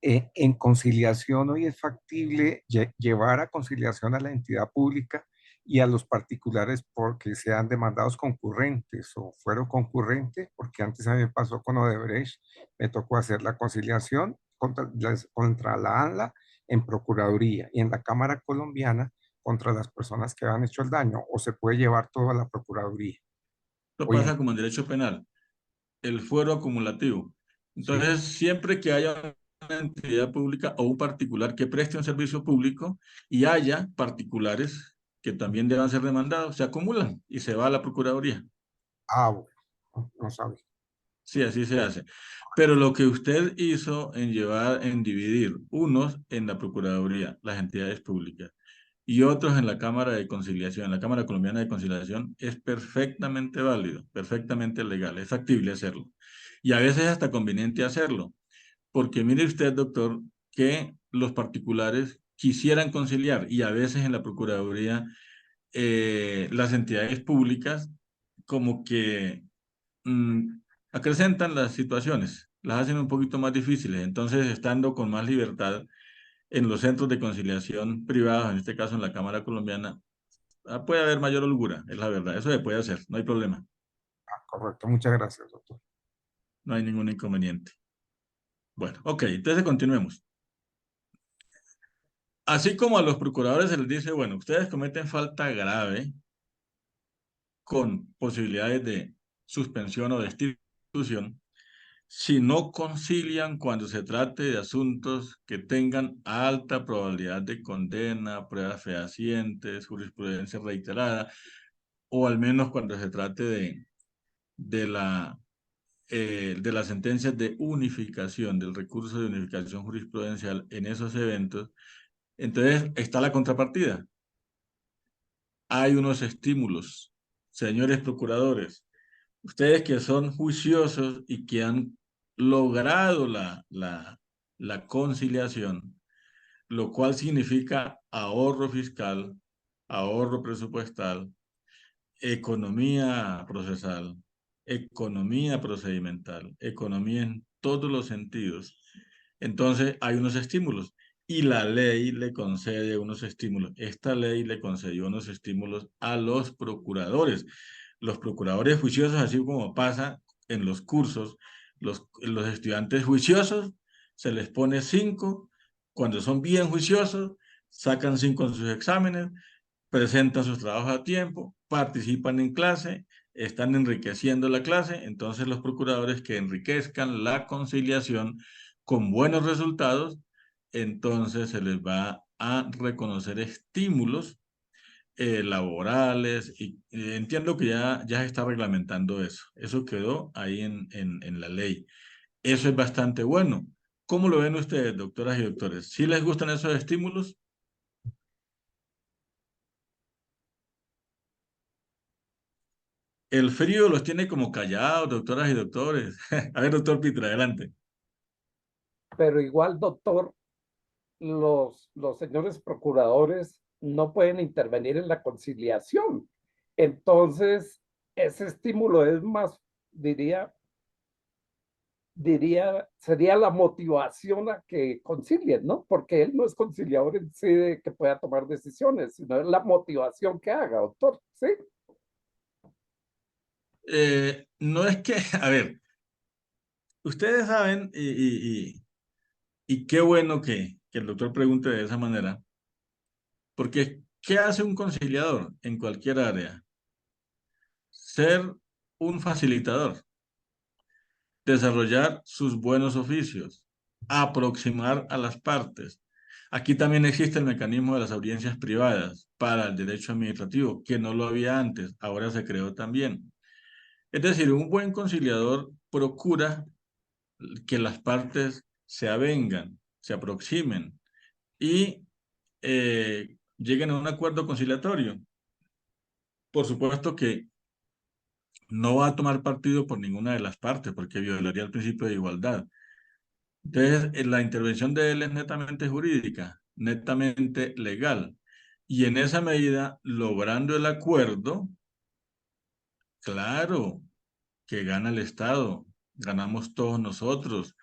En conciliación, hoy es factible llevar a conciliación a la entidad pública y a los particulares porque sean demandados concurrentes o fueron concurrentes, porque antes a mí me pasó con Odebrecht, me tocó hacer la conciliación contra la ANLA en Procuraduría y en la Cámara Colombiana contra las personas que habían hecho el daño, o se puede llevar todo a la Procuraduría. Esto Hoy pasa como en derecho penal, el fuero acumulativo. sí. Entonces, siempre que haya una entidad pública o un particular que preste un servicio público y haya particulares que también deban ser demandados, se acumulan y se va a la Procuraduría. Ah, bueno, no sabía. Sí, así se hace. Pero lo que usted hizo en llevar, en dividir unos en la Procuraduría, las entidades públicas, y otros en la Cámara de Conciliación, en la Cámara Colombiana de Conciliación, es perfectamente válido, perfectamente legal, es factible hacerlo. Y a veces hasta conveniente hacerlo, porque mire usted, doctor, que los particulares quisieran conciliar y a veces en la Procuraduría las entidades públicas como que acrecentan las situaciones, las hacen un poquito más difíciles. Entonces, estando con más libertad en los centros de conciliación privados, en este caso en la Cámara Colombiana, puede haber mayor holgura, es la verdad. Eso se puede hacer, no hay problema, Correcto, muchas gracias, doctor. no hay ningún inconveniente. Bueno, ok, entonces continuemos. Así como a los procuradores se les dice, bueno, ustedes cometen falta grave con posibilidades de suspensión o destitución, si no concilian cuando se trate de asuntos que tengan alta probabilidad de condena, pruebas fehacientes, jurisprudencia reiterada, o al menos cuando se trate de de las sentencias de unificación, del recurso de unificación jurisprudencial en esos eventos, entonces está la contrapartida. Hay unos estímulos, señores procuradores, ustedes que son juiciosos y que han logrado la conciliación, lo cual significa ahorro fiscal, ahorro presupuestal, economía procesal, economía procedimental, economía en todos los sentidos. Entonces hay unos estímulos y la ley le concede unos estímulos. Esta ley le concedió unos estímulos a los procuradores. Los procuradores juiciosos, así como pasa en los cursos, los estudiantes juiciosos se les pone 5, cuando son bien juiciosos, sacan 5 en sus exámenes, presentan sus trabajos a tiempo, participan en clase, están enriqueciendo la clase, entonces los procuradores que enriquezcan la conciliación con buenos resultados, entonces se les va a reconocer estímulos laborales y entiendo que ya se está reglamentando eso. Eso quedó ahí en la ley. Eso es bastante bueno. ¿Cómo lo ven ustedes, doctoras y doctores? ¿Sí les gustan esos estímulos? El frío los tiene como callados, doctoras y doctores. A ver, doctor Pitra, adelante. Pero igual, doctor, los señores procuradores no pueden intervenir en la conciliación. Entonces, ese estímulo es más, sería la motivación a que concilien, ¿no? Porque él no es conciliador en sí de que pueda tomar decisiones, sino es la motivación que haga, doctor, ¿sí? No es que, a ver, ustedes saben, y qué bueno que el doctor pregunte de esa manera, porque ¿qué hace un conciliador en cualquier área? Ser un facilitador, desarrollar sus buenos oficios, aproximar a las partes. Aquí también existe el mecanismo de las audiencias privadas para el derecho administrativo, que no lo había antes, ahora se creó también. Es decir, un buen conciliador procura que las partes se avengan, se aproximen y lleguen a un acuerdo conciliatorio. Por supuesto que no va a tomar partido por ninguna de las partes porque violaría el principio de igualdad. Entonces, la intervención de él es netamente jurídica, netamente legal. Y en esa medida, logrando el acuerdo, claro que gana el Estado, ganamos todos nosotros,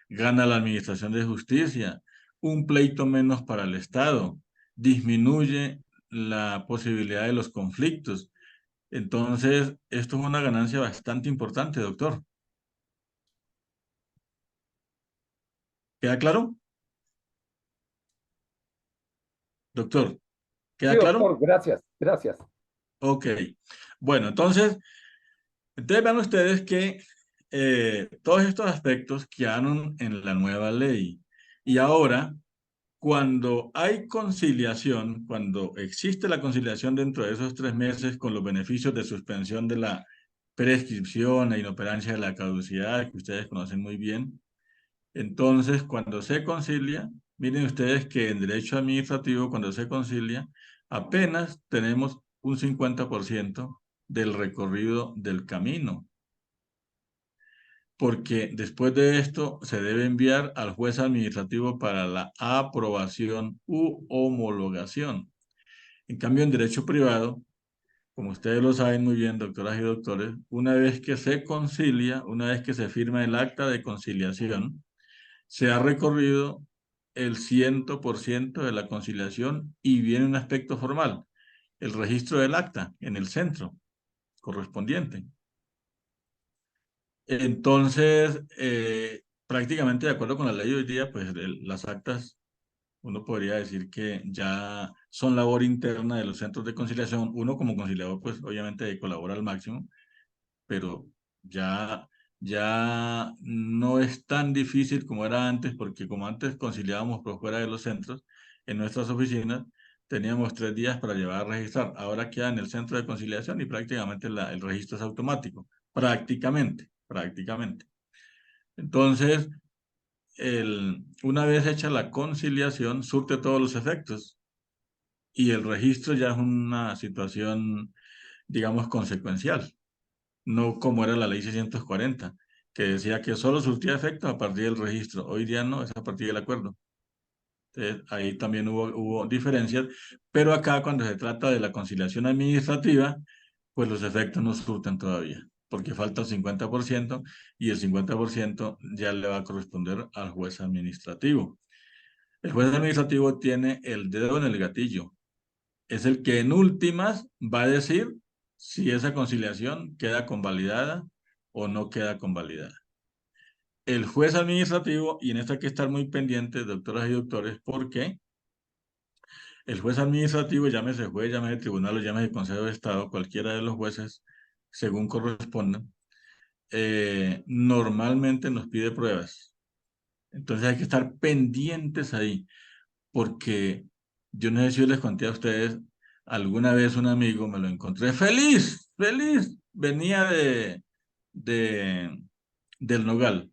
gana la Administración de Justicia, un pleito menos para el Estado, disminuye la posibilidad de los conflictos. Entonces, esto es una ganancia bastante importante, doctor. ¿Queda claro? Doctor, Sí, ¿queda claro? doctor, gracias, gracias. Ok. Bueno, entonces vean ustedes que todos estos aspectos quedaron en la nueva ley. Y ahora, cuando hay conciliación, cuando existe la conciliación dentro de esos 3 meses con los beneficios de suspensión de la prescripción e inoperancia de la caducidad, que ustedes conocen muy bien, entonces cuando se concilia, miren ustedes que en derecho administrativo, cuando se concilia, apenas tenemos un 50% del recorrido del camino, porque después de esto se debe enviar al juez administrativo para la aprobación u homologación. En cambio, en derecho privado, como ustedes lo saben muy bien, doctoras y doctores, una vez que se concilia, una vez que se firma el acta de conciliación, se ha recorrido el 100% de la conciliación y viene un aspecto formal, el registro del acta en el centro correspondiente. Entonces, prácticamente de acuerdo con la ley hoy día, pues las actas, uno podría decir que ya son labor interna de los centros de conciliación. Uno como conciliador, pues obviamente colabora al máximo, pero ya, ya no es tan difícil como era antes, porque como antes conciliábamos por fuera de los centros, en nuestras oficinas, teníamos 3 días para llevar a registrar. Ahora queda en el centro de conciliación y prácticamente el registro es automático. Prácticamente. Entonces, una vez hecha la conciliación, surte todos los efectos y el registro ya es una situación, digamos, consecuencial, no como era la ley 640, que decía que solo surtía efecto a partir del registro. Hoy día no, es a partir del acuerdo. Entonces, ahí también hubo diferencias, pero acá cuando se trata de la conciliación administrativa, pues los efectos no surten todavía, porque falta el 50% y el 50% ya le va a corresponder al juez administrativo. El juez administrativo tiene el dedo en el gatillo. Es el que en últimas va a decir si esa conciliación queda convalidada o no queda convalidada. El juez administrativo, y en esto hay que estar muy pendientes, doctoras y doctores, porque el juez administrativo, llámese juez, llámese tribunal o llámese Consejo de Estado, cualquiera de los jueces, según corresponda, normalmente nos pide pruebas. Entonces hay que estar pendientes ahí, porque yo no sé si yo les conté a ustedes, alguna vez un amigo me lo encontré feliz, feliz, venía de, del Nogal.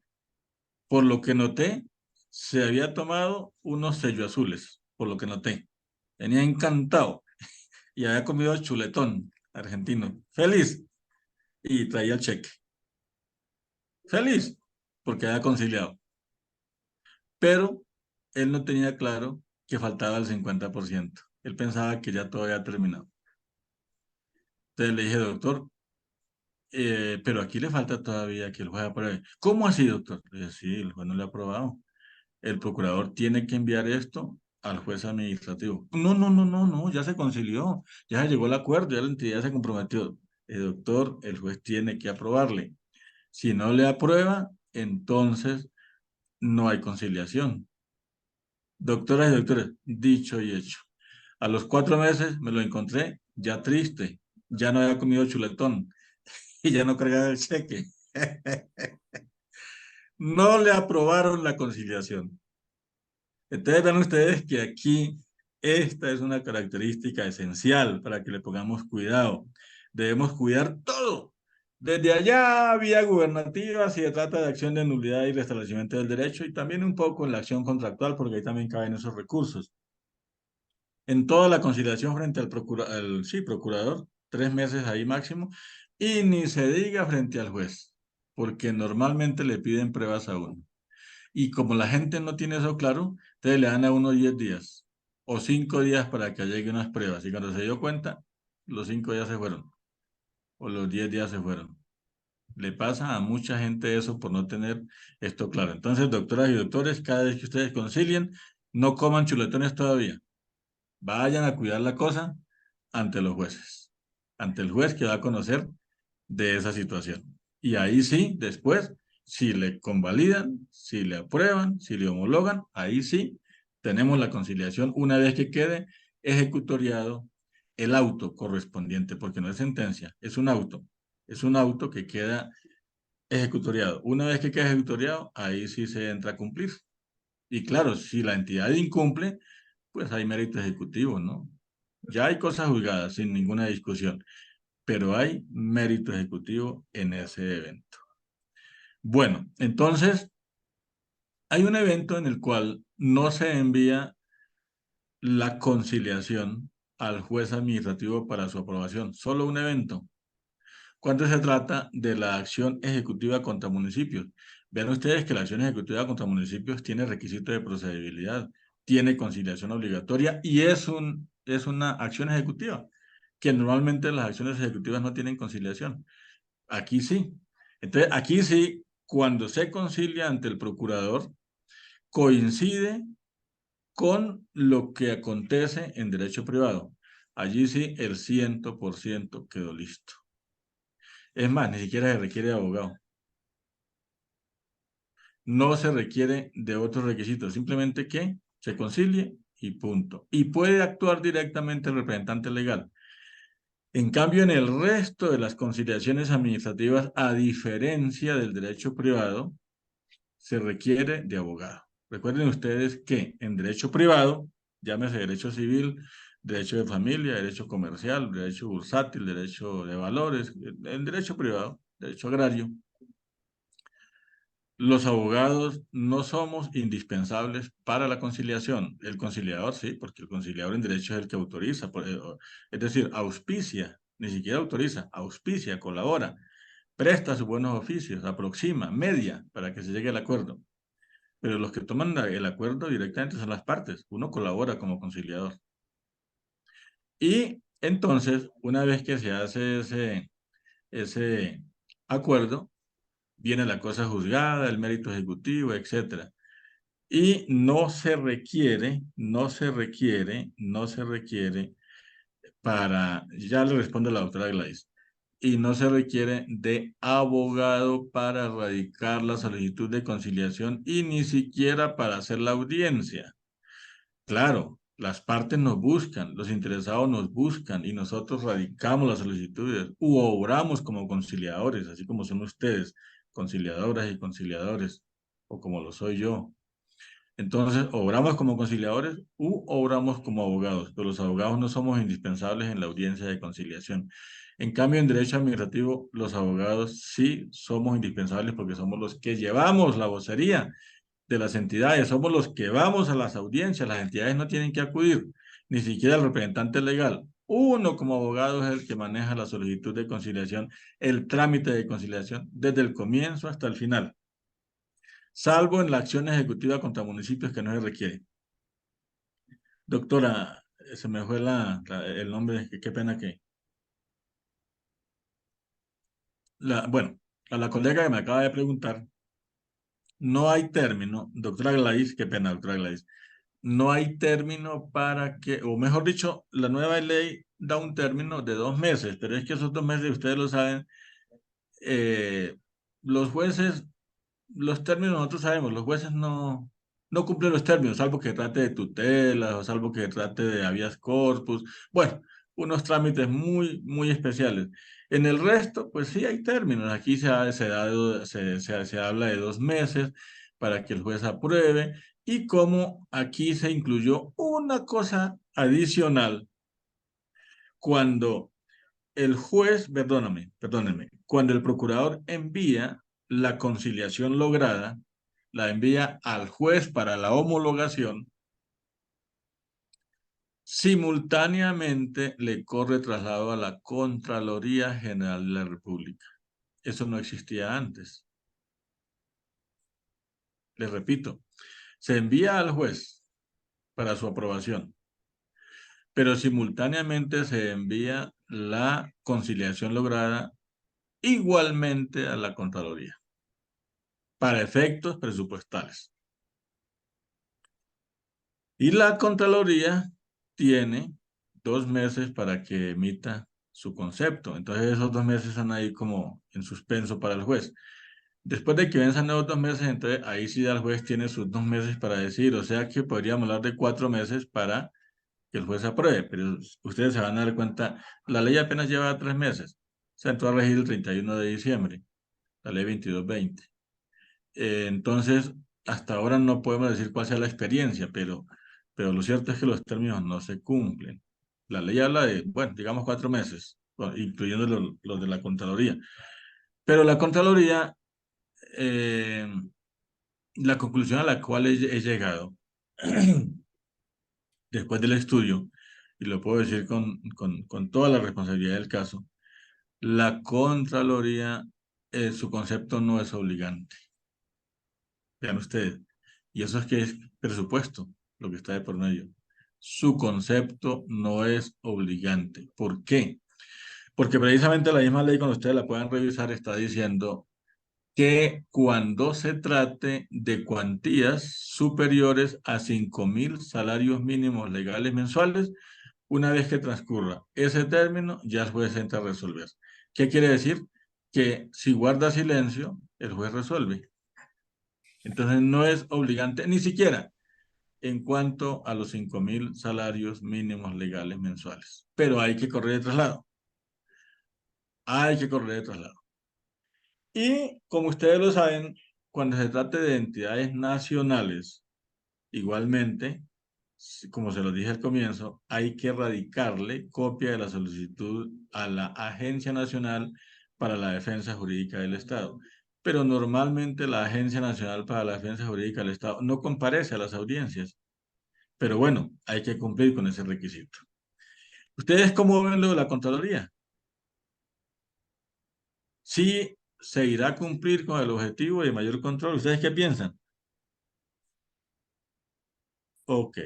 Por lo que noté, se había tomado unos sellos azules, por lo que noté. Venía encantado y había comido chuletón argentino. Feliz. Y traía el cheque. Feliz, porque había conciliado. Pero él no tenía claro que faltaba el 50%. Él pensaba que ya todo había terminado. Entonces le dije, doctor, pero aquí le falta todavía que el juez apruebe. ¿Cómo así, doctor? Le dije, sí, el juez no le ha aprobado. El procurador tiene que enviar esto al juez administrativo. No, no, no, no, no, ya se concilió, ya se llegó al acuerdo, ya la entidad se comprometió. Doctor, el juez tiene que aprobarle. Si no le aprueba, entonces no hay conciliación. Doctoras y doctores, dicho y hecho. A los 4 meses me lo encontré ya triste, ya no había comido chuletón y ya no cargaba el cheque. No le aprobaron la conciliación. Entonces ven ustedes que aquí esta es una característica esencial para que le pongamos cuidado. Debemos cuidar todo, Desde allá, vía gubernativa, si se trata de acción de nulidad y restablecimiento del derecho, y también un poco en la acción contractual, porque ahí también caben esos recursos. En toda la conciliación frente al procurador, 3 meses ahí máximo, y ni se diga frente al juez, porque normalmente le piden pruebas a uno. Y como la gente no tiene eso claro, entonces le dan a uno 10 días o 5 días para que llegue unas pruebas. Y cuando se dio cuenta, los 5 días se fueron o los 10 días se fueron. Le pasa a mucha gente eso por no tener esto claro. Entonces, doctoras y doctores, cada vez que ustedes concilien, no coman chuletones todavía. Vayan a cuidar la cosa ante los jueces, ante el juez que va a conocer de esa situación. Y ahí sí, después, si le convalidan, si le aprueban, si le homologan, ahí sí tenemos la conciliación una vez que quede ejecutoriado el auto correspondiente, porque no es sentencia, es un auto que queda ejecutoriado. Una vez que queda ejecutoriado, ahí sí se entra a cumplir. Y claro, si la entidad incumple, pues hay mérito ejecutivo, ¿no? Ya hay cosas juzgadas sin ninguna discusión, pero hay mérito ejecutivo en ese evento. Bueno, entonces hay un evento en el cual no se envía la conciliación al juez administrativo para su aprobación, solo un evento, cuando se trata de la acción ejecutiva contra municipios. Vean ustedes que la acción ejecutiva contra municipios tiene requisito de procedibilidad, tiene conciliación obligatoria y es una acción ejecutiva, que normalmente las acciones ejecutivas no tienen conciliación. Aquí sí. Entonces, aquí sí, cuando se concilia ante el procurador, coincide con lo que acontece en derecho privado. Allí sí, el 100% quedó listo. Es más, ni siquiera se requiere de abogado. No se requiere de otros requisitos, simplemente que se concilie y punto. Y puede actuar directamente el representante legal. En cambio, en el resto de las conciliaciones administrativas, a diferencia del derecho privado, se requiere de abogado. Recuerden ustedes que en derecho privado, llámese derecho civil, derecho de familia, derecho comercial, derecho bursátil, derecho de valores, en derecho privado, derecho agrario, los abogados no somos indispensables para la conciliación. El conciliador sí, porque el conciliador en derecho es el que autoriza, es decir, auspicia, ni siquiera autoriza, auspicia, colabora, presta sus buenos oficios, aproxima, media para que se llegue al acuerdo. Pero los que toman el acuerdo directamente son las partes. Uno colabora como conciliador. Y entonces, una vez que se hace ese acuerdo, viene la cosa juzgada, el mérito ejecutivo, etc. Y no se requiere ya le responde la doctora Gladys, y no se requiere de abogado para radicar la solicitud de conciliación y ni siquiera para hacer la audiencia. Claro, las partes nos buscan, los interesados nos buscan y nosotros radicamos las solicitudes u obramos como conciliadores, así como son ustedes, conciliadoras y conciliadores, o como lo soy yo. Entonces, obramos como conciliadores u obramos como abogados, pero los abogados no somos indispensables en la audiencia de conciliación. En cambio, en derecho administrativo, los abogados sí somos indispensables porque somos los que llevamos la vocería de las entidades, somos los que vamos a las audiencias, las entidades no tienen que acudir, ni siquiera el representante legal. Uno como abogado es el que maneja la solicitud de conciliación, el trámite de conciliación, desde el comienzo hasta el final, salvo en la acción ejecutiva contra municipios que no se requiere. Doctora, se me fue el nombre, qué pena que... Bueno, a la colega que me acaba de preguntar, no hay término, doctora Gladys, qué pena, doctora Gladys, no hay término para que, o mejor dicho, la nueva ley da un término de 2 meses, pero es que esos 2 meses, ustedes lo saben, los jueces, los términos nosotros sabemos, los jueces no cumplen los términos, salvo que trate de tutelas o salvo que trate de habeas corpus, bueno, unos trámites muy especiales. En el resto, pues sí hay términos, aquí se habla de 2 meses para que el juez apruebe y como aquí se incluyó una cosa adicional cuando el juez, perdónenme, cuando el procurador envía la conciliación lograda, la envía al juez para la homologación, simultáneamente le corre traslado a la Contraloría General de la República. Eso no existía antes. Les repito, se envía al juez para su aprobación, pero simultáneamente se envía la conciliación lograda igualmente a la Contraloría, para efectos presupuestales. Y la Contraloría tiene 2 meses para que emita su concepto. Entonces esos 2 meses están ahí como en suspenso para el juez. Después de que venzan los 2 meses, entonces ahí sí ya el juez tiene sus 2 meses para decir, o sea que podríamos hablar de 4 meses para que el juez apruebe, pero ustedes se van a dar cuenta, la ley apenas lleva 3 meses, se entró a regir el 31 de diciembre, la ley 2220. Entonces, hasta ahora no podemos decir cuál sea la experiencia, pero lo cierto es que los términos no se cumplen. La ley habla de, bueno, digamos 4 meses, incluyendo los de la Contraloría. Pero la Contraloría, la conclusión a la cual he llegado después del estudio, y lo puedo decir con toda la responsabilidad del caso, la Contraloría, su concepto no es obligante. Vean ustedes, y eso es que es presupuesto, lo que está de por medio. Su concepto no es obligante. ¿Por qué? Porque precisamente la misma ley, cuando ustedes la puedan revisar, está diciendo que cuando se trate de cuantías superiores a 5.000 salarios mínimos legales mensuales, una vez que transcurra ese término, ya el juez entra a resolver. ¿Qué quiere decir? Que si guarda silencio, el juez resuelve. Entonces no es obligante ni siquiera en cuanto a los 5.000 salarios mínimos legales mensuales. Pero hay que correr de traslado. Hay que correr de traslado. Y como ustedes lo saben, cuando se trate de entidades nacionales, igualmente, como se lo dije al comienzo, hay que radicarle copia de la solicitud a la Agencia Nacional para la Defensa Jurídica del Estado. Pero normalmente la Agencia Nacional para la Defensa Jurídica del Estado no comparece a las audiencias. Pero bueno, hay que cumplir con ese requisito. ¿Ustedes cómo ven lo de la Contraloría? ¿Sí se irá a cumplir con el objetivo de mayor control? ¿Ustedes qué piensan? Ok.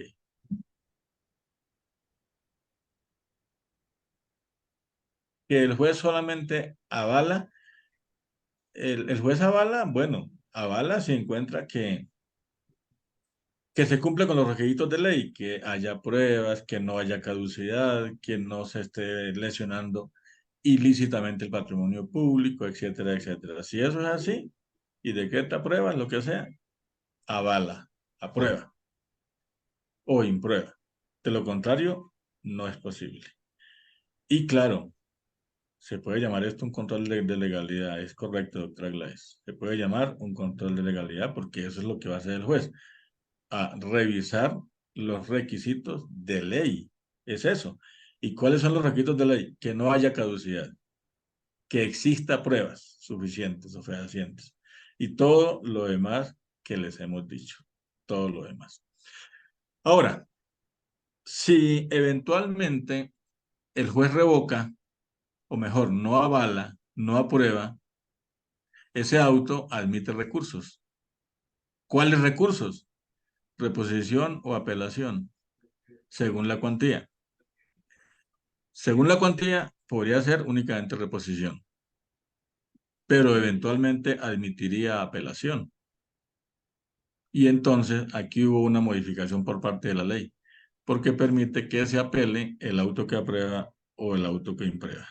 Que el juez solamente avala, el juez avala, bueno, avala si encuentra que se cumple con los requisitos de ley, que haya pruebas, que no haya caducidad, que no se esté lesionando ilícitamente el patrimonio público, etcétera, etcétera. Si eso es así, y decreta pruebas, lo que sea, avala, aprueba o imprueba. De lo contrario, no es posible. Y claro, se puede llamar esto un control de legalidad. Es correcto, doctora Gladys. Se puede llamar un control de legalidad porque eso es lo que va a hacer el juez. A revisar los requisitos de ley. Es eso. ¿Y cuáles son los requisitos de ley? Que no haya caducidad. Que exista pruebas suficientes o fehacientes. Y todo lo demás que les hemos dicho. Todo lo demás. Ahora, si eventualmente el juez revoca, o mejor, no avala, no aprueba, ese auto admite recursos. ¿Cuáles recursos? Reposición o apelación, según la cuantía. Según la cuantía, podría ser únicamente reposición, pero eventualmente admitiría apelación. Y entonces aquí hubo una modificación por parte de la ley, porque permite que se apele el auto que aprueba o el auto que imprueba.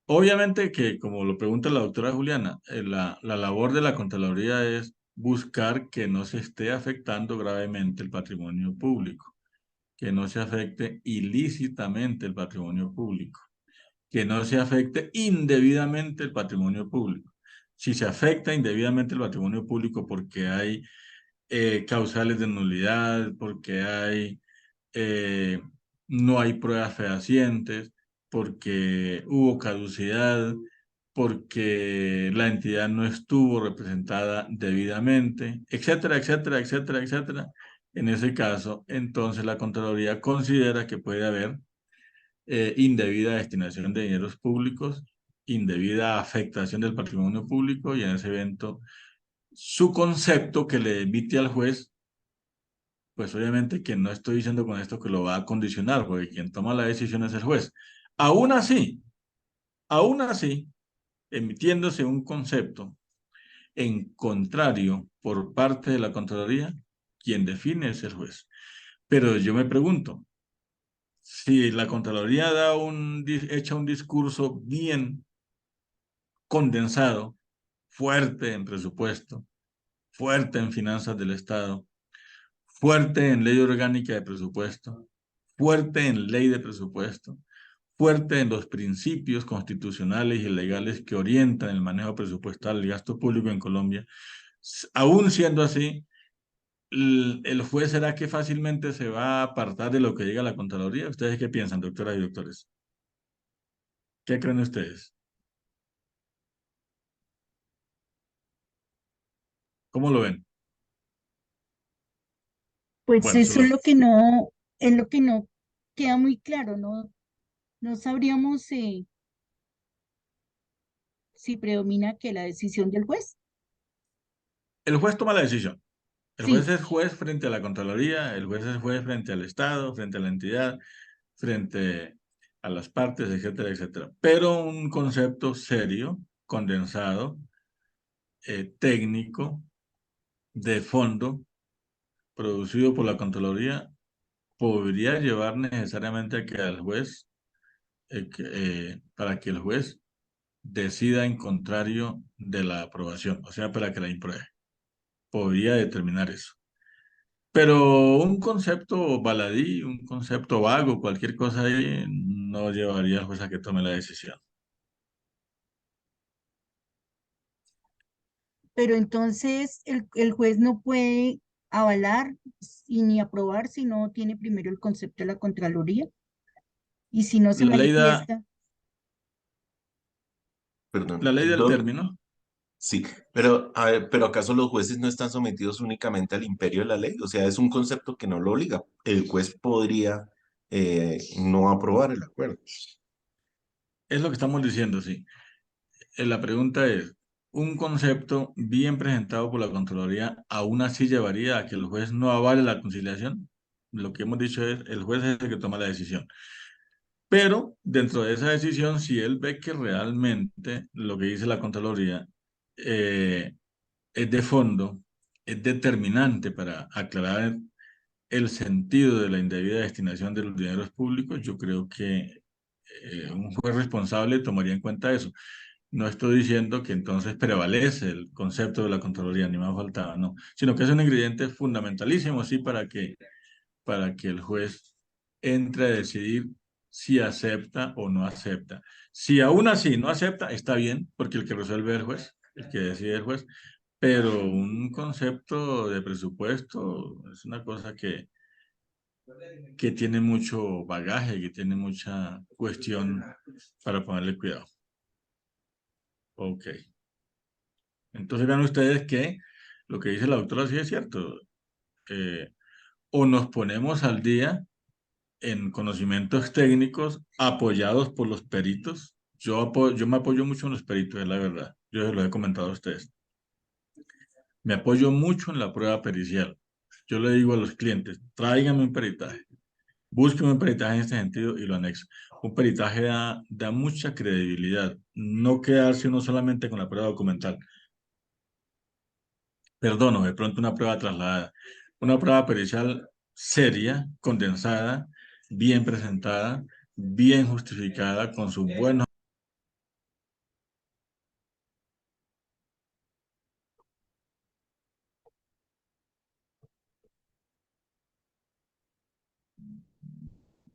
Obviamente que, como lo pregunta la doctora Juliana, la labor de la Contraloría es buscar que no se esté afectando gravemente el patrimonio público, que no se afecte ilícitamente el patrimonio público, que no se afecte indebidamente el patrimonio público. Si se afecta indebidamente el patrimonio público porque hay causales de nulidad, porque hay, no hay pruebas fehacientes, porque hubo caducidad, porque la entidad no estuvo representada debidamente, etcétera, etcétera, etcétera, etcétera. En ese caso, entonces la Contraloría considera que puede haber indebida destinación de dineros públicos, indebida afectación del patrimonio público, y en ese evento su concepto que le emite al juez, pues obviamente que no estoy diciendo con esto que lo va a condicionar, porque quien toma la decisión es el juez. Aún así, aún así, emitiéndose un concepto en contrario por parte de la Contraloría, quien define es el juez. Pero yo me pregunto, si la Contraloría echa un discurso bien condensado, fuerte en presupuesto, fuerte en finanzas del Estado, fuerte en ley orgánica de presupuesto, fuerte en ley de presupuesto, fuerte en los principios constitucionales y legales que orientan el manejo presupuestal y gasto público en Colombia. Aún siendo así, ¿el juez será que fácilmente se va a apartar de lo que diga la Contraloría? ¿Ustedes qué piensan, doctoras y doctores? ¿Qué creen ustedes? ¿Cómo lo ven? Pues Bueno, eso es lo que no queda muy claro, ¿no? No sabríamos si predomina que la decisión del juez. el juez toma la decisión. El juez Sí, es juez frente a la Contraloría, el juez es juez frente al Estado, frente a la entidad, frente a las partes, etcétera, etcétera. Pero un concepto serio, condensado, técnico, de fondo, producido por la Contraloría, podría llevar necesariamente a que al juez, para que el juez decida en contrario de la aprobación, o sea, para que la impruebe. Podría determinar eso. Pero un concepto baladí, un concepto vago, cualquier cosa ahí, no llevaría al juez a que tome la decisión. pero entonces el juez no puede avalar y ni aprobar si no tiene primero el concepto de la Contraloría y si no se La ley da, manifiesta. Perdón, la ley del término, sí, pero a ver, pero ¿acaso los jueces no están sometidos únicamente al imperio de la ley? O sea, es un concepto que no lo obliga. El juez podría no aprobar el acuerdo. es lo que estamos diciendo, sí. La pregunta es, ¿un concepto bien presentado por la Contraloría aún así llevaría a que el juez no avale la conciliación? Lo que hemos dicho es, el juez es el que toma la decisión. Pero dentro de esa decisión, si él ve que realmente lo que dice la Contraloría eh, es de fondo, es determinante para aclarar el sentido de la indebida destinación de los dineros públicos, yo creo que un juez responsable tomaría en cuenta eso. No estoy diciendo que entonces prevalece el concepto de la Contraloría, ni más faltaba, no, sino que es un ingrediente fundamentalísimo, sí, para que el juez entre a decidir si acepta o no acepta. Si aún así no acepta, está bien, porque el que resuelve es el juez, el que decide es el juez, pero un concepto de presupuesto es una cosa que tiene mucho bagaje, que tiene mucha cuestión para ponerle cuidado. Ok. Entonces vean ustedes que lo que dice la doctora sí es cierto. O nos ponemos al día en conocimientos técnicos apoyados por los peritos. Yo me apoyo mucho en los peritos, es la verdad. Yo se lo he comentado a ustedes. Me apoyo mucho en la prueba pericial. Yo le digo a los clientes, tráiganme un peritaje. Búsqueme un peritaje en este sentido y lo anexo. Un peritaje da mucha credibilidad. No quedarse uno solamente con la prueba documental. Perdono, de pronto una prueba trasladada. Una prueba pericial seria, condensada, bien presentada, bien justificada, con sus buenos...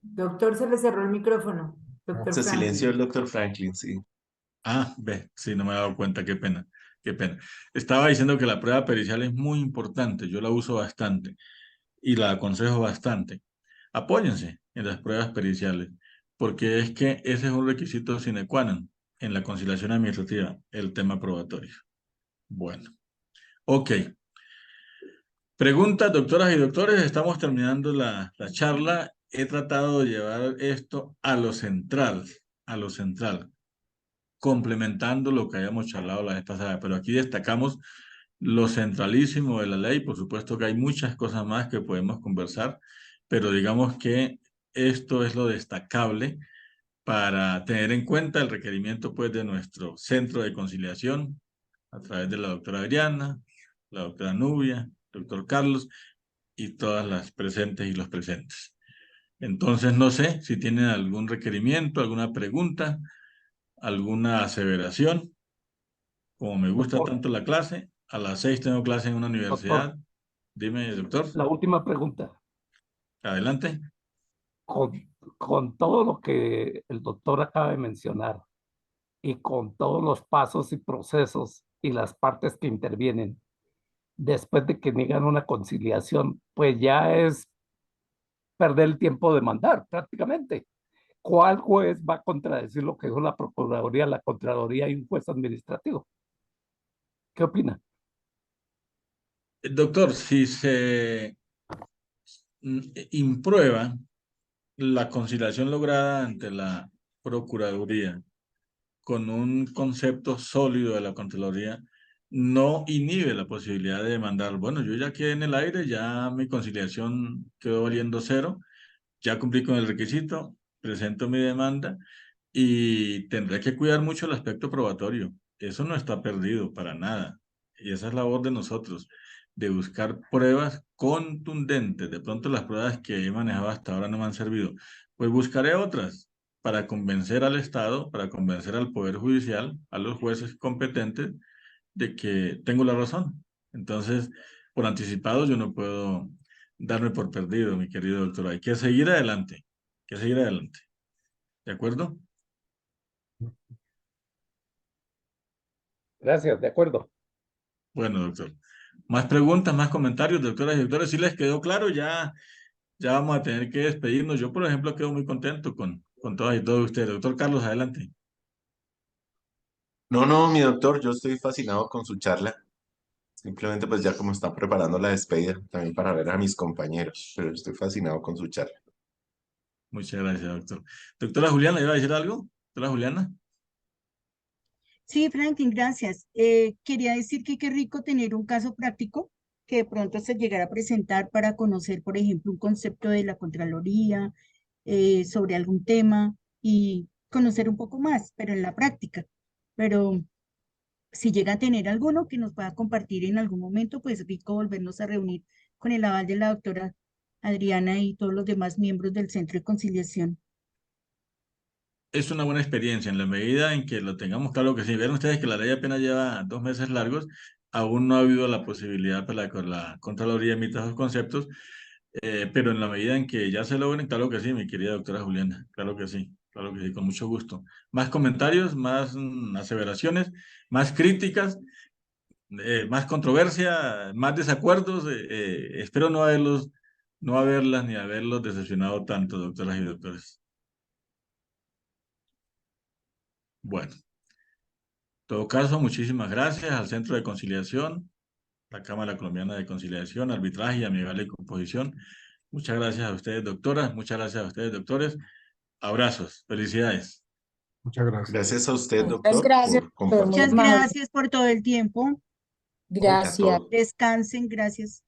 Doctor, se le cerró el micrófono. Doctor Se silenció el Franklin. doctor Franklin, sí. Ah, ve, sí, no me he dado cuenta, qué pena, qué pena. Estaba diciendo que la prueba pericial es muy importante, yo la uso bastante y la aconsejo bastante. Apóyense en las pruebas periciales, porque es que ese es un requisito sine qua non en la conciliación administrativa, el tema probatorio. Bueno, ok. Preguntas, doctoras y doctores, estamos terminando la charla. He tratado de llevar esto a lo central, complementando lo que habíamos charlado la vez pasada, pero aquí destacamos lo centralísimo de la ley. Por supuesto que hay muchas cosas más que podemos conversar, pero digamos que esto es lo destacable para tener en cuenta el requerimiento pues, de nuestro centro de conciliación a través de la doctora Adriana, la doctora Nubia, doctor Carlos y todas las presentes y los presentes. Entonces, no sé si tienen algún requerimiento, alguna pregunta, alguna aseveración. Como me gusta Doctor, tanto la clase, a las 6 tengo clase en una doctor, universidad. Dime, doctor, la última pregunta. adelante. Con, con todo lo que el doctor acaba de mencionar y con todos los pasos y procesos y las partes que intervienen, después de que niegan una conciliación, pues ya es perder el tiempo de mandar prácticamente. ¿Cuál juez va a contradecir lo que dijo la Procuraduría, la Contraloría y un juez administrativo? ¿Qué opina? Doctor, si se imprueba la conciliación lograda ante la Procuraduría con un concepto sólido de la Contraloría, no inhibe la posibilidad de demandar. Bueno, yo ya quedé en el aire, ya mi conciliación quedó valiendo cero, ya cumplí con el requisito, presento mi demanda y tendré que cuidar mucho el aspecto probatorio. Eso no está perdido para nada. Y esa es la labor de nosotros, de buscar pruebas contundentes. De pronto las pruebas que he manejado hasta ahora no me han servido. Pues buscaré otras para convencer al Estado, para convencer al Poder Judicial, a los jueces competentes, de que tengo la razón. Entonces, por anticipado, yo no puedo darme por perdido, mi querido doctor. Hay que seguir adelante, hay que seguir adelante. ¿De acuerdo? Gracias, de acuerdo. Bueno, doctor. Más preguntas, más comentarios, doctoras y doctores. Si les quedó claro, ya vamos a tener que despedirnos. Yo, por ejemplo, quedo muy contento con todas y todos ustedes. Doctor Carlos, adelante. No, no, mi doctor, yo estoy fascinado con su charla. Simplemente pues ya como está preparando la despedida, también para ver a mis compañeros, pero estoy fascinado con su charla. Muchas gracias, doctor. Doctora Juliana, ¿iba a decir algo? Doctora Juliana. Sí, Franklin, gracias. Quería decir que qué rico tener un caso práctico que de pronto se llegara a presentar para conocer, por ejemplo, un concepto de la Contraloría, sobre algún tema y conocer un poco más, pero en la práctica. Pero si llega a tener alguno que nos pueda compartir en algún momento, pues rico volvernos a reunir con el aval de la doctora Adriana y todos los demás miembros del Centro de Conciliación. Es una buena experiencia en la medida en que lo tengamos claro que si ven ustedes que la ley apenas lleva 2 meses largos, aún no ha habido la posibilidad para que la Contraloría emita esos conceptos, pero en la medida en que ya se logren, claro que sí, mi querida doctora Juliana, claro que sí, con mucho gusto. Más comentarios, más aseveraciones, más críticas, más controversia, más desacuerdos. Espero no haberlas ni haberlos decepcionado tanto, doctoras y doctores. Bueno. En todo caso, muchísimas gracias al Centro de Conciliación, la Cámara Colombiana de Conciliación, Arbitraje y Amigable Composición. Muchas gracias a ustedes, doctoras. Muchas gracias a ustedes, doctores. Abrazos. Felicidades. Muchas gracias. Gracias a usted, Muchas doctor, gracias, por doctor, muy compartir. Muchas amable. gracias por todo el tiempo. A Gracias. todos. Descansen, gracias.